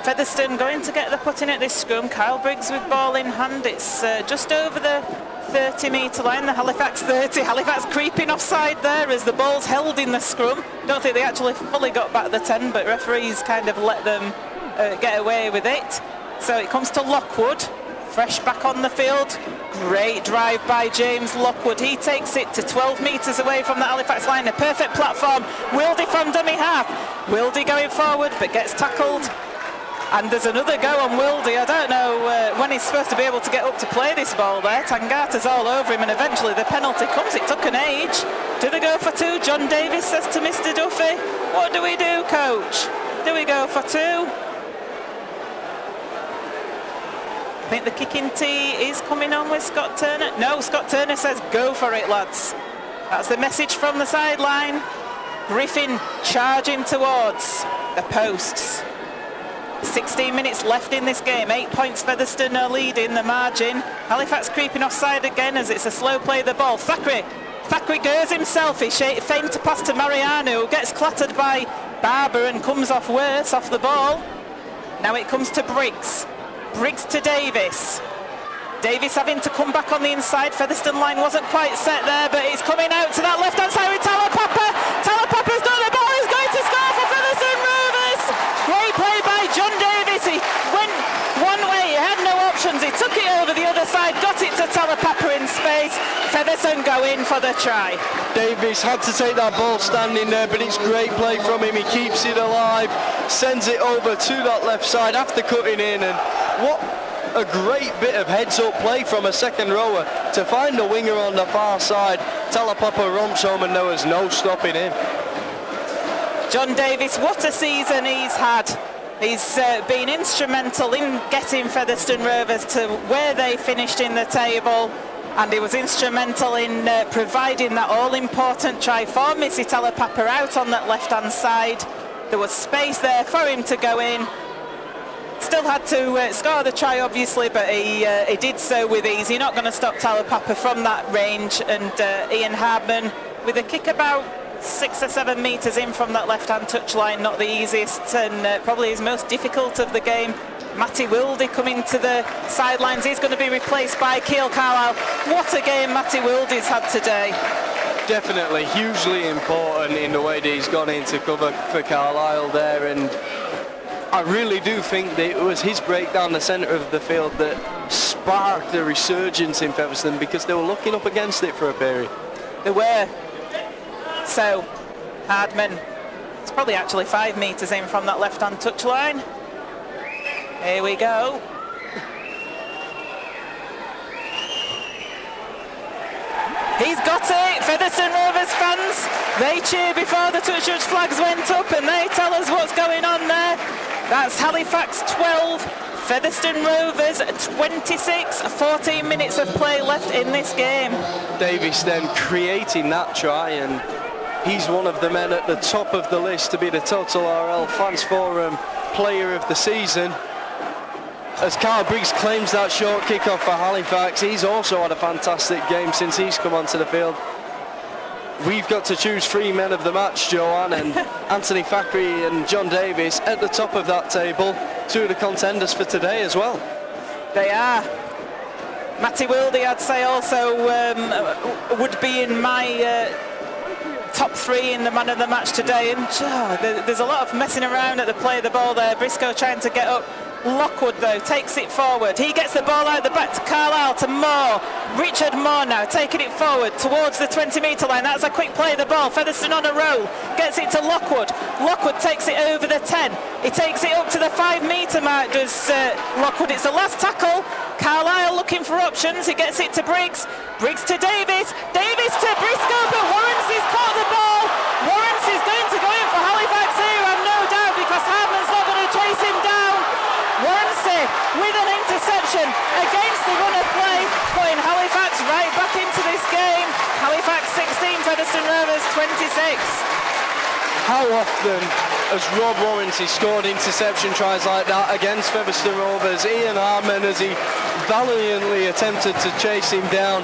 Featherstone going to get the put in at this scrum. Kyle Briggs with ball in hand. It's just over the 30-metre line, the Halifax 30. Halifax creeping offside there as the ball's held in the scrum. Don't think they actually fully got back the 10, but referees kind of let them get away with it. So it comes to Lockwood, fresh back on the field. Great drive by James Lockwood. He takes it to 12 metres away from the Halifax line. A perfect platform. Wildy from dummy half. Wildy going forward, but gets tackled. And there's another go on Wildy. I don't know when he's supposed to be able to get up to play this ball there. Tangata's all over him, and eventually the penalty comes. It took an age. Do they go for two? John Davis says to Mr. Duffy, what do we do, coach? Do we go for two? I think the kicking tee is coming on with Scott Turner. No, Scott Turner says go for it, lads. That's the message from the sideline. Griffin charging towards the posts. 16 minutes left in this game. 8 points Featherstone are leading the margin. Halifax creeping offside again as it's a slow play of the ball. Thackeray goes himself. He feigned to pass to Mariano, who gets clattered by Barber and comes off worse off the ball. Now it comes to Briggs. Briggs to Davis. Davis having to come back on the inside. Featherstone line wasn't quite set there, but it's coming out to that left-hand side with Talapapa. Talapapa's got the ball. He's going to score for Featherstone Rovers. Great play by John Davis. He went one way. He had no options. He took it over the other side, got it to Talapapa in space. Featherstone go in for the try. Davis had to take that ball standing there, but it's great play from him. He keeps it alive, sends it over to that left side after cutting in, and what a great bit of heads-up play from a second rower to find the winger on the far side. Talapapa romps home and there was no stopping him. John Davis, what a season he's had. He's been instrumental in getting Featherstone Rovers to where they finished in the table, and he was instrumental in providing that all-important try for Missy Talapapa out on that left-hand side. There was space there for him to go in. Still had to score the try, obviously, but he did so with ease. You're not going to stop Talapapa from that range. And Ian Hardman with a kick about 6 or 7 metres in from that left-hand touchline, not the easiest and probably his most difficult of the game. Matty Wildy coming to the sidelines. He's going to be replaced by Keil Carlisle. What a game Matty Wildy's had today. Definitely hugely important in the way that he's gone into cover for Carlisle there, and I really do think that it was his break down the centre of the field that sparked the resurgence in Featherstone, because they were looking up against it for a period. They were. So, Hardman, it's probably actually 5 metres in from that left-hand touchline. Here we go. He's got it. Featherstone Rovers fans, they cheer before the touch judge flags went up, and they tell us what's going on there. That's Halifax 12, Featherstone Rovers 26, 14 minutes of play left in this game. Davis then creating that try, and he's one of the men at the top of the list to be the Total RL Fans Forum Player of the Season. As Carl Briggs claims that short kickoff for Halifax, he's also had a fantastic game since he's come onto the field. We've got to choose 3 men of the match, Joanne, and Anthony Thackeray and John Davis at the top of that table, 2 of the contenders for today as well. They are. Matty Wildy, I'd say, also would be in my top 3 in the man of the match today. And there's a lot of messing around at the play of the ball there. Briscoe trying to get up. Lockwood, though, takes it forward. He gets the ball out the back to Carlisle, to Moore. Richard Moore now taking it forward towards the 20-metre line. That's a quick play of the ball. Featherstone on a roll. Gets it to Lockwood. Lockwood takes it over the 10. He takes it up to the 5-metre mark, does Lockwood. It's the last tackle. Carlisle looking for options. He gets it to Briggs. Briggs to Davis. Davis to Briscoe, but Warrens has caught the ball. Warrens is going to go in for Halifax here, I've no doubt, because Hardman's not going to chase him down. Warrensy with an interception against the run of play, putting Halifax right back into this game. Halifax 16, Featherstone Rovers 26. How often has Rob Warrensy scored interception tries like that against Featherstone Rovers? Ian Hardman, as he valiantly attempted to chase him down,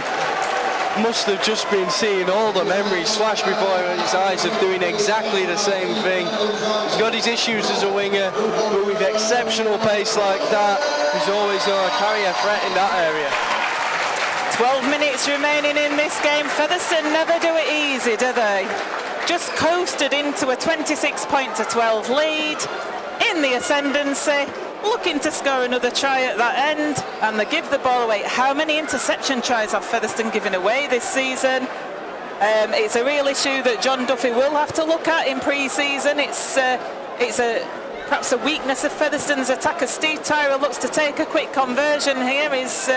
must have just been seeing all the memories flash before his eyes of doing exactly the same thing. He's got his issues as a winger, but with exceptional pace like that, he's always going to carry a threat in that area. 12 minutes remaining in this game. Featherstone never do it easy, do they? Just coasted into a 26-12 lead in the ascendancy, looking to score another try at that end, and they give the ball away. How many interception tries have Featherstone given away this season? It's a real issue that John Duffy will have to look at in pre-season. It's perhaps a weakness of Featherstone's attacker. Steve Tyra looks to take a quick conversion here. He's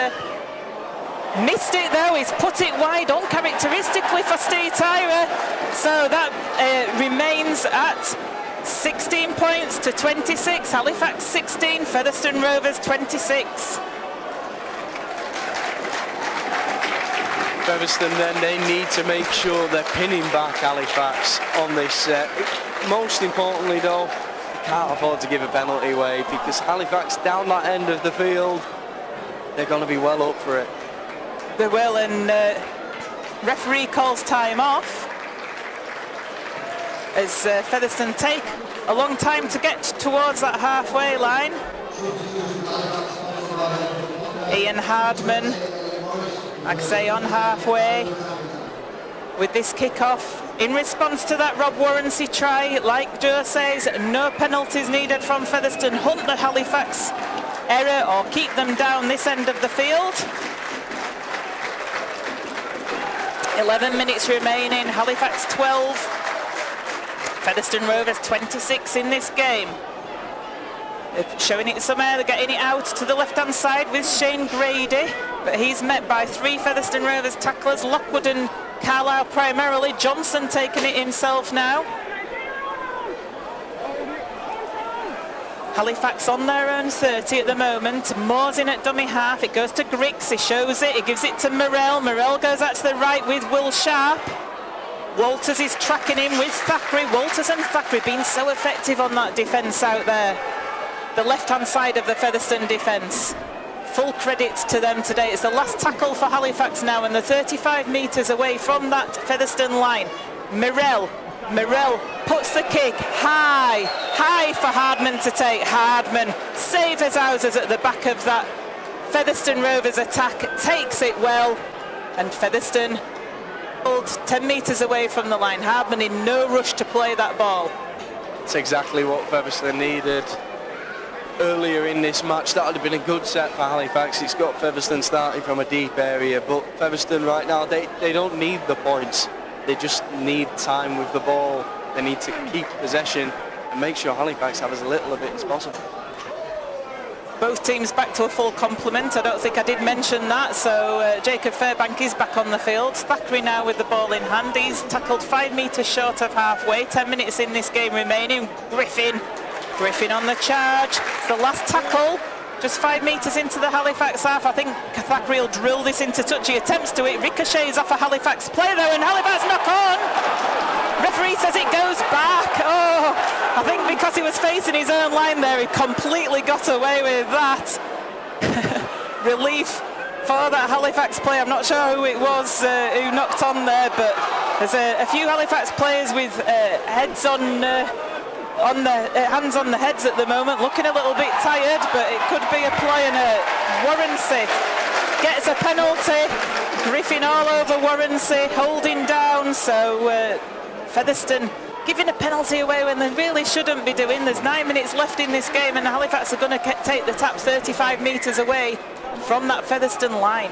missed it though. He's put it wide uncharacteristically for Steve Tyra. So that remains at 16 points to 26. Halifax 16, Featherstone Rovers 26. Featherstone then, they need to make sure they're pinning back Halifax on this set. Most importantly though, they can't afford to give a penalty away, because Halifax down that end of the field, they're going to be well up for it. They will, and referee calls time off as Featherstone take a long time to get towards that halfway line. Ian Hardman, like I say, on halfway with this kick-off. In response to that Rob Warrensy try, like Joe says, no penalties needed from Featherstone. Hunt the Halifax error or keep them down this end of the field. 11 minutes remaining, Halifax 12, Featherstone Rovers 26 in this game. They're showing it somewhere, they're getting it out to the left-hand side with Shane Grady, but he's met by 3 Featherstone Rovers tacklers, Lockwood and Carlisle primarily. Johnson taking it himself now. Halifax on their own 30 at the moment. Moore's in at dummy half. It goes to Griggs. He shows it. He gives it to Morell. Morell goes out to the right with Will Sharp. Walters is tracking him with Thackeray. Walters and Thackeray being so effective on that defence out there. The left-hand side of the Featherstone defence. Full credit to them today. It's the last tackle for Halifax now, and they're 35 metres away from that Featherstone line. Morell puts the kick high for Hardman to take. Hardman, save his houses at the back of that Featherstone Rovers attack, takes it well, and Featherstone 10 metres away from the line. Hardman in no rush to play that ball. It's exactly what Featherstone needed earlier in this match. That would have been a good set for Halifax. It's got Featherstone starting from a deep area, but Featherstone right now, they don't need the points. They just need time with the ball. They need to keep possession and make sure Halifax have as little of it as possible. Both teams back to a full complement. I don't think I did mention that. So Jacob Fairbank is back on the field. Thackeray now with the ball in hand. He's tackled 5 metres short of halfway. 10 minutes in this game remaining. Griffin Griffin on the charge. It's the last tackle. Just 5 metres into the Halifax half. I think Thackeray will drill this into touch. He attempts to it. Ricochets off a Halifax player though, and Halifax knock on. Referee says it goes back. Oh, I think because he was facing his own line there, he completely got away with that. Relief for that Halifax player. I'm not sure who it was who knocked on there, but there's a few Halifax players with heads on the hands on the heads at the moment, looking a little bit tired, but it could be a play, and Warrensey gets a penalty. Griffin all over Warrensey, holding down, so Featherstone giving a penalty away when they really shouldn't be doing. There's 9 minutes left in this game, and Halifax are going to take the tap 35 metres away from that Featherstone line.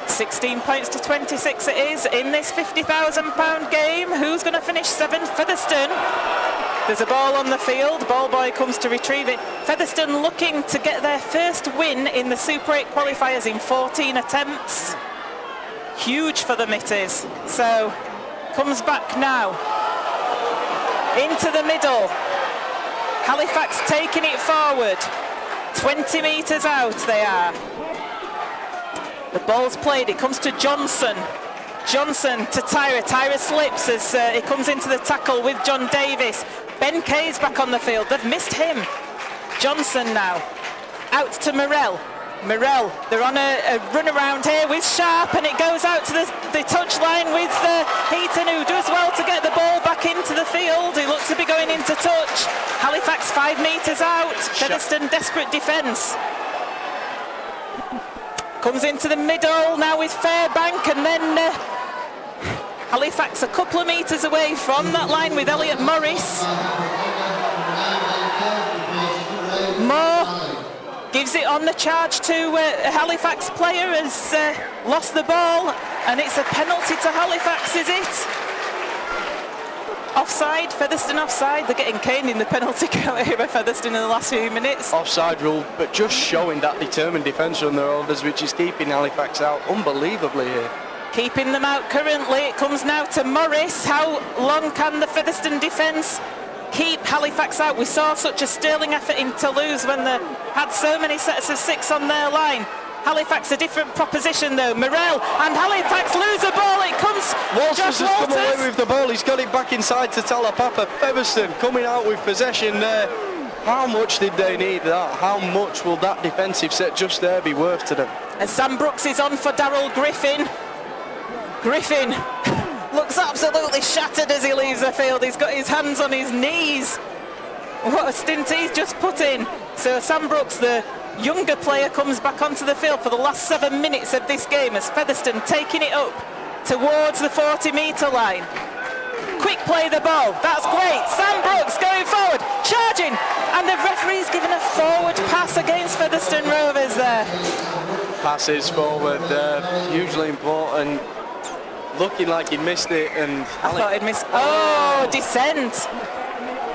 16 points to 26 it is in this £50,000 game. Who's going to finish 7th? Featherstone. There's a ball on the field. Ball boy comes to retrieve it. Featherstone looking to get their first win in the Super 8 qualifiers in 14 attempts. Huge for them it is. So, comes back now. Into the middle. Halifax taking it forward. 20 metres out they are. The ball's played, it comes to Johnson. Johnson to Tyra. Tyra slips as he comes into the tackle with John Davis. Ben Kay's back on the field, they've missed him. Johnson now. Out to Morell. Morell, they're on a run around here with Sharp, and it goes out to the touch line with Heaton, who does well to get the ball back into the field. He looks to be going into touch. Halifax 5 metres out. Featherstone desperate defence. Comes into the middle now with Fairbank, and then Halifax a couple of metres away from that line with Elliot Morris. Moore gives it on the charge to a Halifax player, has lost the ball, and it's a penalty to Halifax, is it? Offside, Featherstone offside. They're getting caned in the penalty count here by Featherstone in the last few minutes. Offside rule, but just showing that determined defence from their orders, which is keeping Halifax out unbelievably here. Keeping them out currently. It comes now to Morris. How long can the Featherstone defence keep Halifax out? We saw such a sterling effort in Toulouse when they had so many sets of 6 on their line. Halifax a different proposition though. Morell and Halifax lose the ball. It comes. Walters has come away with the ball. He's got it back inside to Talapapa. Featherstone coming out with possession there. How much did they need that? How much will that defensive set just there be worth to them? And Sam Brooks is on for Daryl Griffin. Griffin looks absolutely shattered as he leaves the field. He's got his hands on his knees. What a stint he's just put in. So Sam Brooks, the younger player, comes back onto the field for the last 7 minutes of this game as Featherstone taking it up towards the 40-metre line. Quick play the ball, that's great. Sam Brooks going forward, charging, and the referee's given a forward pass against Featherstone Rovers there. Passes forward, hugely important. Looking like he missed it, and I thought he'd missed. Oh, descent.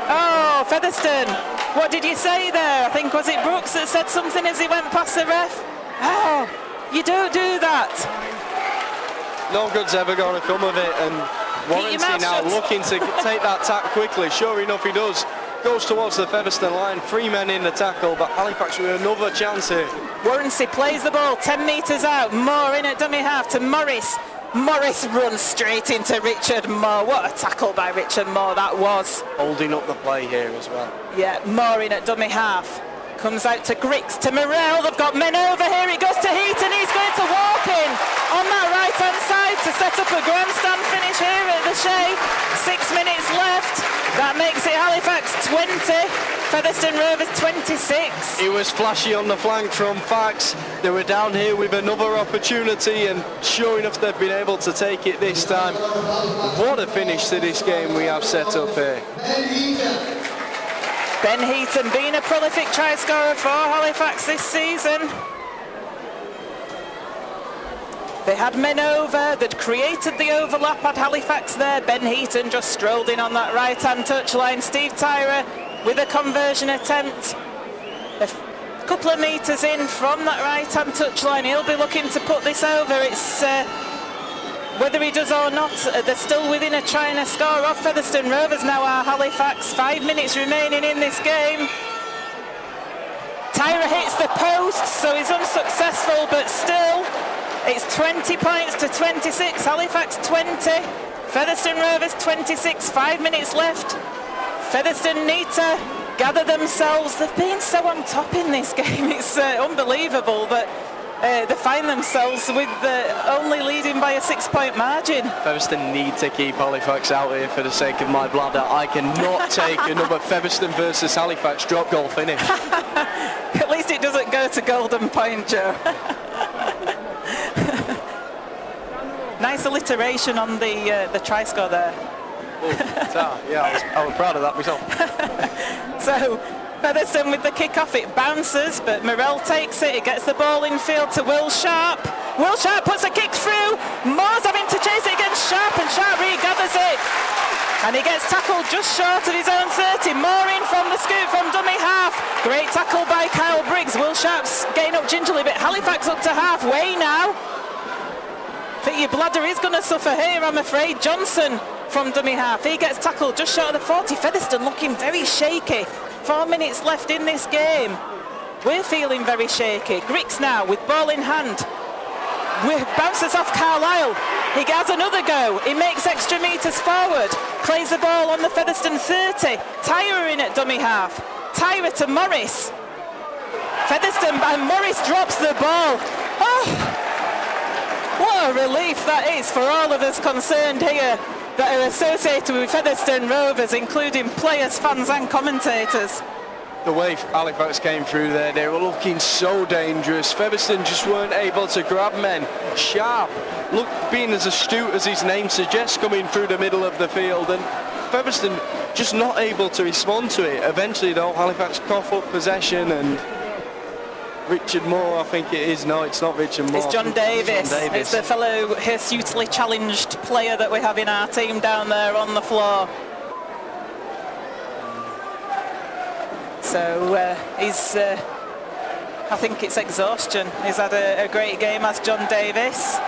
Oh, Featherstone. What did you say there? I think, was it Brooks that said something as he went past the ref? Oh, you don't do that. No good's ever going to come of it, and Warrensey now looking to take that tack quickly. Sure enough, he does. Goes towards the Featherstone line. 3 men in the tackle, but Halifax with another chance here. Warrensey plays the ball 10 metres out. Moore in at dummy half to Morris. Morris runs straight into Richard Moore. What a tackle by Richard Moore that was. Holding up the play here as well. Yeah, Moore in at dummy half. Comes out to Griggs, to Morell. They've got men over here. It goes to Heaton. He's going to walk in on that right-hand side to set up a grandstand finish here at the Shea. 6 minutes left. That makes it Halifax 20. Featherstone Rovers 26. It was flashy on the flank from Fax. They were down here with another opportunity, and sure enough they've been able to take it this time. What a finish to this game we have set up here. Ben Heaton being a prolific try scorer for Halifax this season. They had men over, they'd created the overlap at Halifax there. Ben Heaton just strolled in on that right-hand touchline. Steve Tyra with a conversion attempt. A couple of metres in from that right-hand touchline. He'll be looking to put this over. It's whether he does or not, they're still within a try and a score off Featherstone Rovers now are Halifax. 5 minutes remaining in this game. Tyra hits the post, so he's unsuccessful, but still, it's 20 points to 26. Halifax 20, Featherstone Rovers 26, 5 minutes left. Featherstone need to gather themselves. They've been so on top in this game, it's unbelievable, but they find themselves with only leading by a 6-point margin. Featherstone need to keep Halifax out here for the sake of my bladder. I cannot take another Featherstone versus Halifax drop goal finish. At least it doesn't go to golden point, Joe. Nice alliteration on the try score there. Yeah, I was proud of that myself. So Featherstone with the kick-off, it bounces, but Morell takes it, it gets the ball in field to Will Sharp. Will Sharp puts a kick through, Moore's having to chase it against Sharp, and Sharp regathers it. And he gets tackled just short of his own 30. Moore in from the scoop from dummy half. Great tackle by Kyle Briggs. Will Sharp's getting up gingerly, but Halifax up to halfway now. I think your bladder is going to suffer here, I'm afraid. Johnson from dummy half, he gets tackled just short of the 40. Featherstone looking very shaky. 4 minutes left in this game. We're feeling very shaky. Griggs now with ball in hand. Bounces off Carlisle. He has another go. He makes extra metres forward. Plays the ball on the Featherstone 30. Tyra in at dummy half. Tyra to Morris. Featherstone by Morris drops the ball. Oh, what a relief that is for all of us concerned here that are associated with Featherstone Rovers, including players, fans and commentators. The way Halifax came through there, they were looking so dangerous. Featherstone just weren't able to grab men. Sharp, look, being as astute as his name suggests, coming through the middle of the field, and Featherstone just not able to respond to it. Eventually though, Halifax cough up possession, and Richard Moore, I think it is. No, it's not Richard Moore. It's John Davis. It's the fellow hirsutely challenged player that we have in our team down there on the floor. So he's, I think it's exhaustion. He's had a great game as John Davis.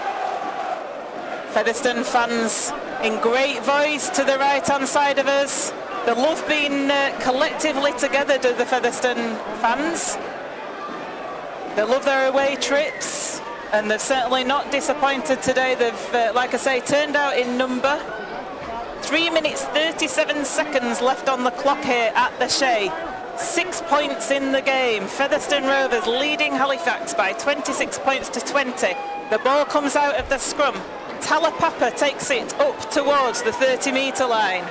Featherstone fans in great voice to the right-hand side of us. They love being collectively together, do the Featherstone fans. They love their away trips, and they've certainly not disappointed today. They've, like I say, turned out in number. 3 minutes 37 seconds left on the clock here at the Shea. 6 points in the game. Featherstone Rovers leading Halifax by 26 points to 20. The ball comes out of the scrum. Talapapa takes it up towards the 30-metre line.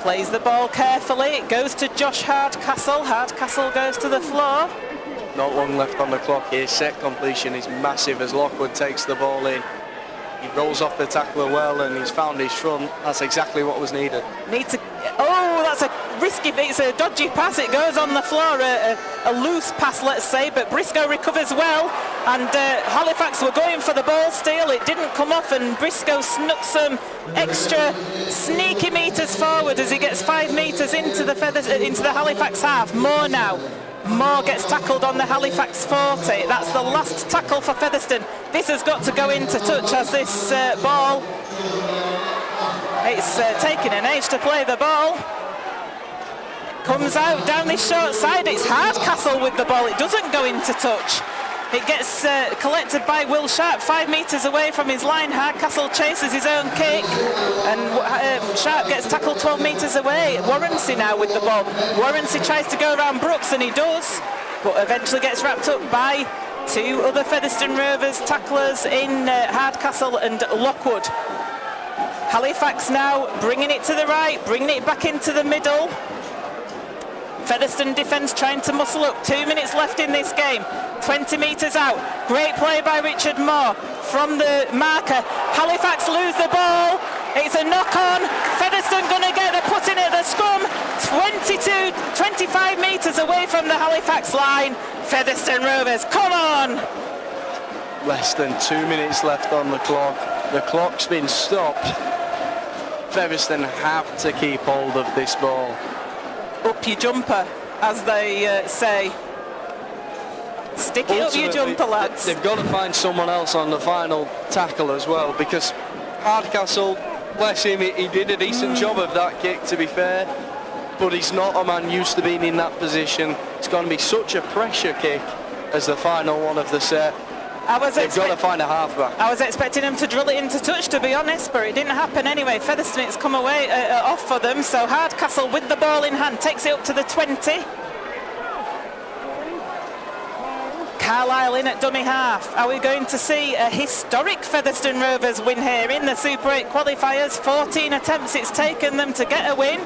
Plays the ball carefully. It goes to Josh Hardcastle. Hardcastle goes to the floor. Not long left on the clock here. Set completion is massive as Lockwood takes the ball in. He rolls off the tackler well, and he's found his front. That's exactly what was needed. Oh, that's a risky, it's a dodgy pass. It goes on the floor, a loose pass, let's say, but Briscoe recovers well, and Halifax were going for the ball steal. It didn't come off, and Briscoe snuck some extra sneaky metres forward as he gets 5 metres into the Halifax half. Moore now. Moore gets tackled on the Halifax 40. That's the last tackle for Featherstone. This has got to go into touch as this ball. It's taken an age to play the ball. Comes out down this short side. It's Hardcastle with the ball. It doesn't go into touch. It gets collected by Will Sharp 5 metres away from his line. Hardcastle chases his own kick, and Sharp gets tackled 12 metres away. Warrency now with the ball. Warrency tries to go around Brooks, and he does, but eventually gets wrapped up by 2 other Featherstone Rovers tacklers in Hardcastle and Lockwood. Halifax now bringing it to the right, bringing it back into the middle. Featherstone defence trying to muscle up. 2 minutes left in this game. 20 metres out. Great play by Richard Moore from the marker. Halifax lose the ball. It's a knock-on. Featherstone going to get the put in at the scrum. 25 metres away from the Halifax line. Featherstone Rovers, come on! Less than 2 minutes left on the clock. The clock's been stopped. Featherstone have to keep hold of this ball. Up your jumper, as they say. Stick it up, you ultimately, jumper, lads. They've got to find someone else on the final tackle as well, because Hardcastle, bless him, he did a decent job of that kick, to be fair, but he's not a man used to being in that position. It's going to be such a pressure kick as the final one of the set. They've got to find a halfback. I was expecting him to drill it into touch, to be honest, but it didn't happen anyway. Featherstone, it's come away off for them, so Hardcastle with the ball in hand takes it up to the 20. Carlisle in at dummy half. Are we going to see a historic Featherstone Rovers win here in the Super 8 qualifiers? 14 attempts it's taken them to get a win.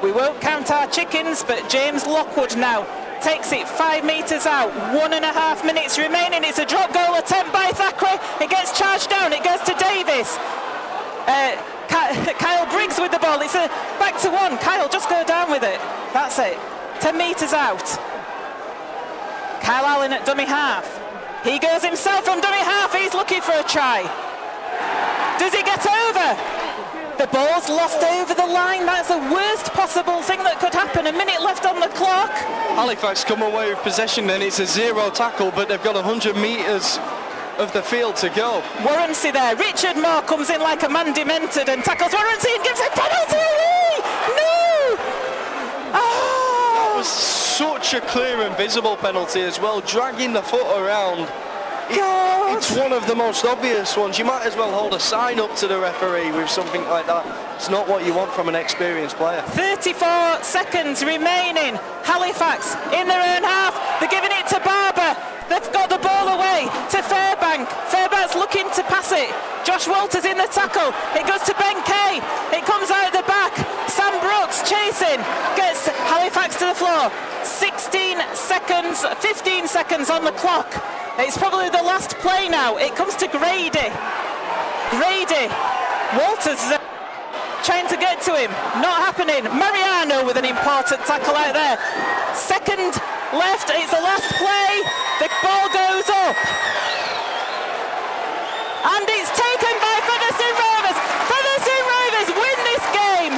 We won't count our chickens, but James Lockwood now takes it 5 metres out. 1.5 minutes remaining. It's a drop goal attempt by Thackeray. It gets charged down. It goes to Davis. Kyle Briggs with the ball. It's back to one. Kyle, just go down with it. That's it. 10 metres out. Kyle Allen at dummy half. He goes himself from dummy half. He's looking for a try. Does he get over? The ball's lost over the line. That's the worst possible thing that could happen. A minute left on the clock. Halifax come away with possession, then it's a 0 tackle, but they've got 100 metres of the field to go. Warrancy there. Richard Moore comes in like a man demented and tackles Warrancy and gives a penalty away. No! That was such a clear and visible penalty as well, dragging the foot around. It's one of the most obvious ones. You might as well hold a sign up to the referee with something like that. It's not what you want from an experienced player. 34 seconds remaining. Halifax in their own half. They're giving it to Barber. They've got the ball away to Fairbank. Fairbank's looking to pass it. Josh Walters in the tackle. It goes to Ben Kay. It comes out the back. Sam Brooks chasing. Gets Halifax to the floor. 16 seconds, 15 seconds on the clock. It's probably the last play now. It comes to Grady. Grady. Walters trying to get to him. Not happening. Mariano with an important tackle out there. Second left. It's the last play. The ball goes up. And it's taken by Featherstone Rovers. Featherstone Rovers win this game.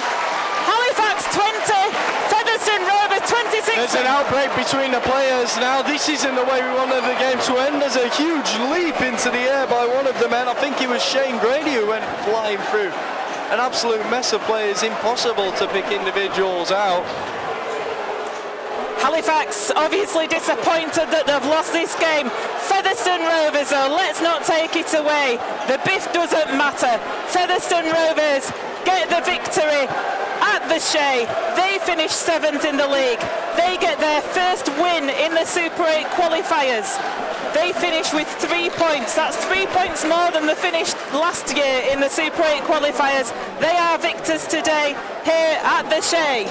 Halifax 20. Featherstone Rovers 26. There's an outbreak between the players now. This isn't the way we wanted the game to end. There's a huge leap into the air by one of the men. I think it was Shane Grady who went flying through. An absolute mess of players. Impossible to pick individuals out. Halifax obviously disappointed that they've lost this game. Featherstone Rovers, though, let's not take it away. The biff doesn't matter. Featherstone Rovers get the victory at the Shea. They finish 7th in the league. They get their first win in the Super 8 qualifiers. They finish with 3 points. That's 3 points more than they finished last year in the Super 8 qualifiers. They are victors today here at the Shea.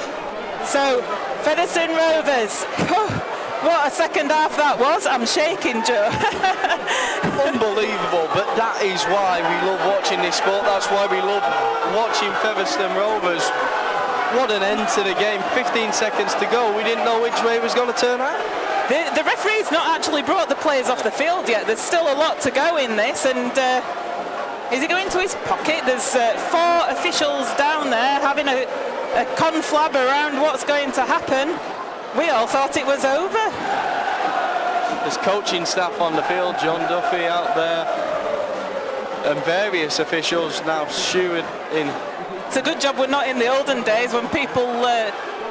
So, Featherstone Rovers. What a second half that was. I'm shaking, Joe. Unbelievable, but that is why we love watching this sport. That's why we love watching Featherstone Rovers. What an end to the game. 15 seconds to go. We didn't know which way it was going to turn out. The referee's not actually brought the players off the field yet. There's still a lot to go in this, and is he going to his pocket? There's 4 officials down there having a conflab around what's going to happen. We all thought it was over. There's coaching staff on the field, John Duffy out there, and various officials now shooing in. It's a good job we're not in the olden days when people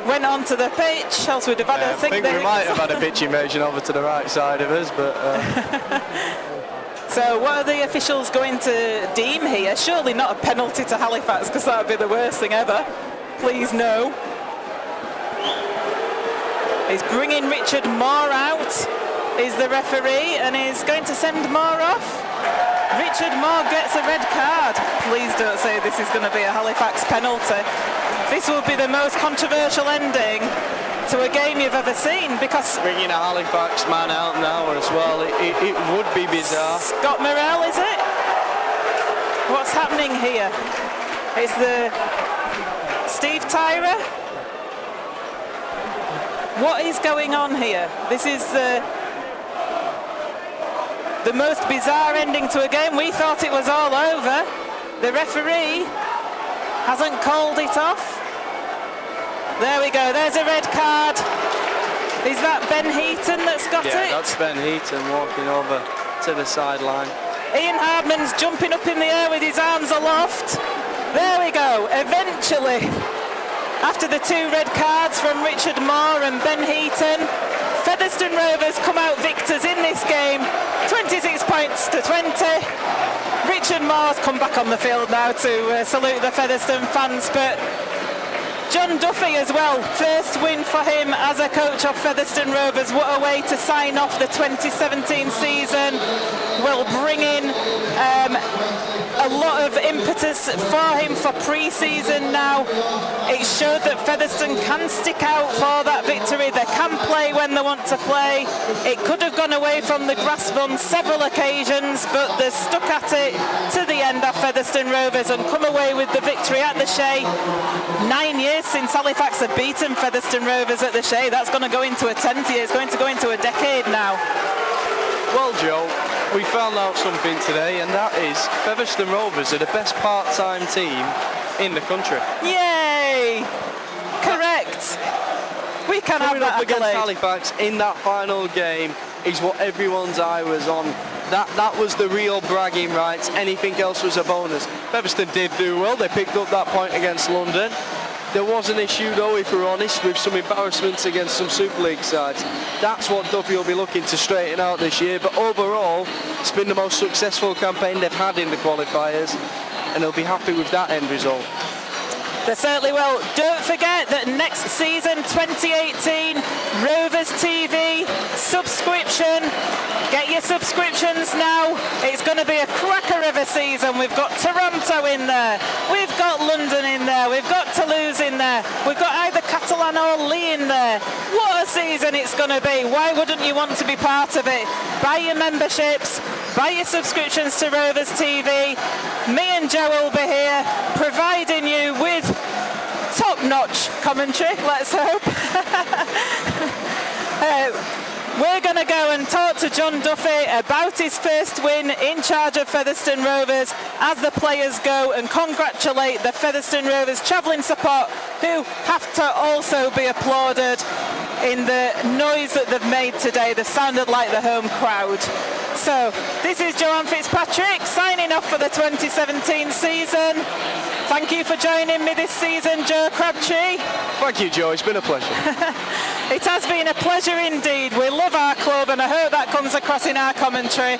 went onto the pitch, else we'd have had I think we might have had a pitch invasion over to the right side of us, but... So what are the officials going to deem here? Surely not a penalty to Halifax, because that would be the worst thing ever. Please no. He's bringing Richard Moore out, is the referee, and he's going to send Moore off. Richard Moore gets a red card. Please don't say this is going to be a Halifax penalty. This will be the most controversial ending to a game you've ever seen, because... Bringing a Halifax man out now as well, it would be bizarre. Scott Morrell, is it? What's happening here? It's the... Steve Tyra? What is going on here? This is the most bizarre ending to a game. We thought it was all over. The referee hasn't called it off. There we go, there's a red card. Is that Ben Heaton that's got it? Yeah, that's Ben Heaton walking over to the sideline. Ian Hardman's jumping up in the air with his arms aloft. There we go, eventually. After the 2 red cards from Richard Moore and Ben Heaton, Featherstone Rovers come out victors in this game, 26 points to 20. Richard Moore's come back on the field now to salute the Featherstone fans, but John Duffy as well, first win for him as a coach of Featherstone Rovers. What a way to sign off the 2017 season. Will bring in a lot of impetus for him for pre-season now. It showed that Featherstone can stick out for that victory. They can play when they want to play. It could have gone away from the grasp on several occasions, but they stuck at it to the end of Featherstone Rovers and come away with the victory at the Shea. 9 years since Halifax have beaten Featherstone Rovers at the Shea. That's going to go into a 10th year. It's going to go into a decade now. Well, Joe, we found out something today, and that is Featherstone Rovers are the best part-time team in the country. Yay! Correct. We can have that up against accolade. Halifax in that final game is what everyone's eye was on. That was the real bragging rights. Anything else was a bonus. Featherstone did do well. They picked up that point against London. There was an issue, though, if we're honest, with some embarrassments against some Super League sides. That's what Duffy will be looking to straighten out this year. But overall, it's been the most successful campaign they've had in the qualifiers, and they'll be happy with that end result. They certainly will. Don't forget that next season, 2018, Rovers TV subscription. Get your subscriptions now. It's going to be a cracker of a season. We've got Toronto in there. We've got London in there. We've got Toulouse in there. We've got either Catalan or Lee in there. What a season it's going to be. Why wouldn't you want to be part of it? Buy your memberships. Buy your subscriptions to Rovers TV. Me and Joe will be here providing you with top-notch commentary, let's hope. We're going to go and talk to John Duffy about his first win in charge of Featherstone Rovers as the players go, and congratulate the Featherstone Rovers travelling support, who have to also be applauded in the noise that they've made today. They've sounded like the home crowd. So this is Joanne Fitzpatrick signing off for the 2017 season. Thank you for joining me this season, Joe Crabtree. Thank you, Joe. It's been a pleasure. It has been a pleasure indeed. We love our club, and I hope that comes across in our commentary.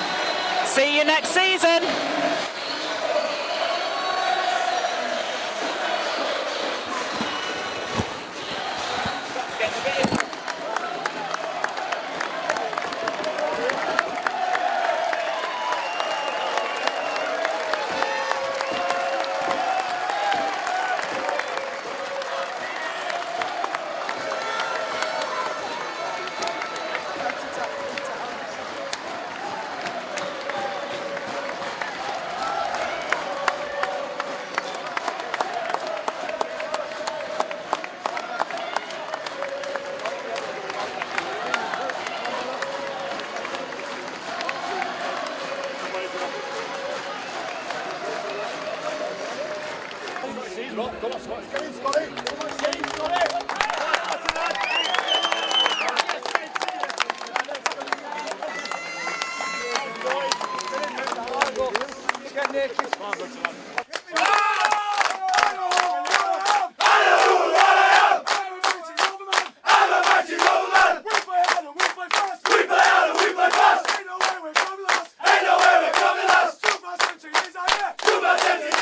See you next season. Ain't no way we're coming last. 2 centuries are here.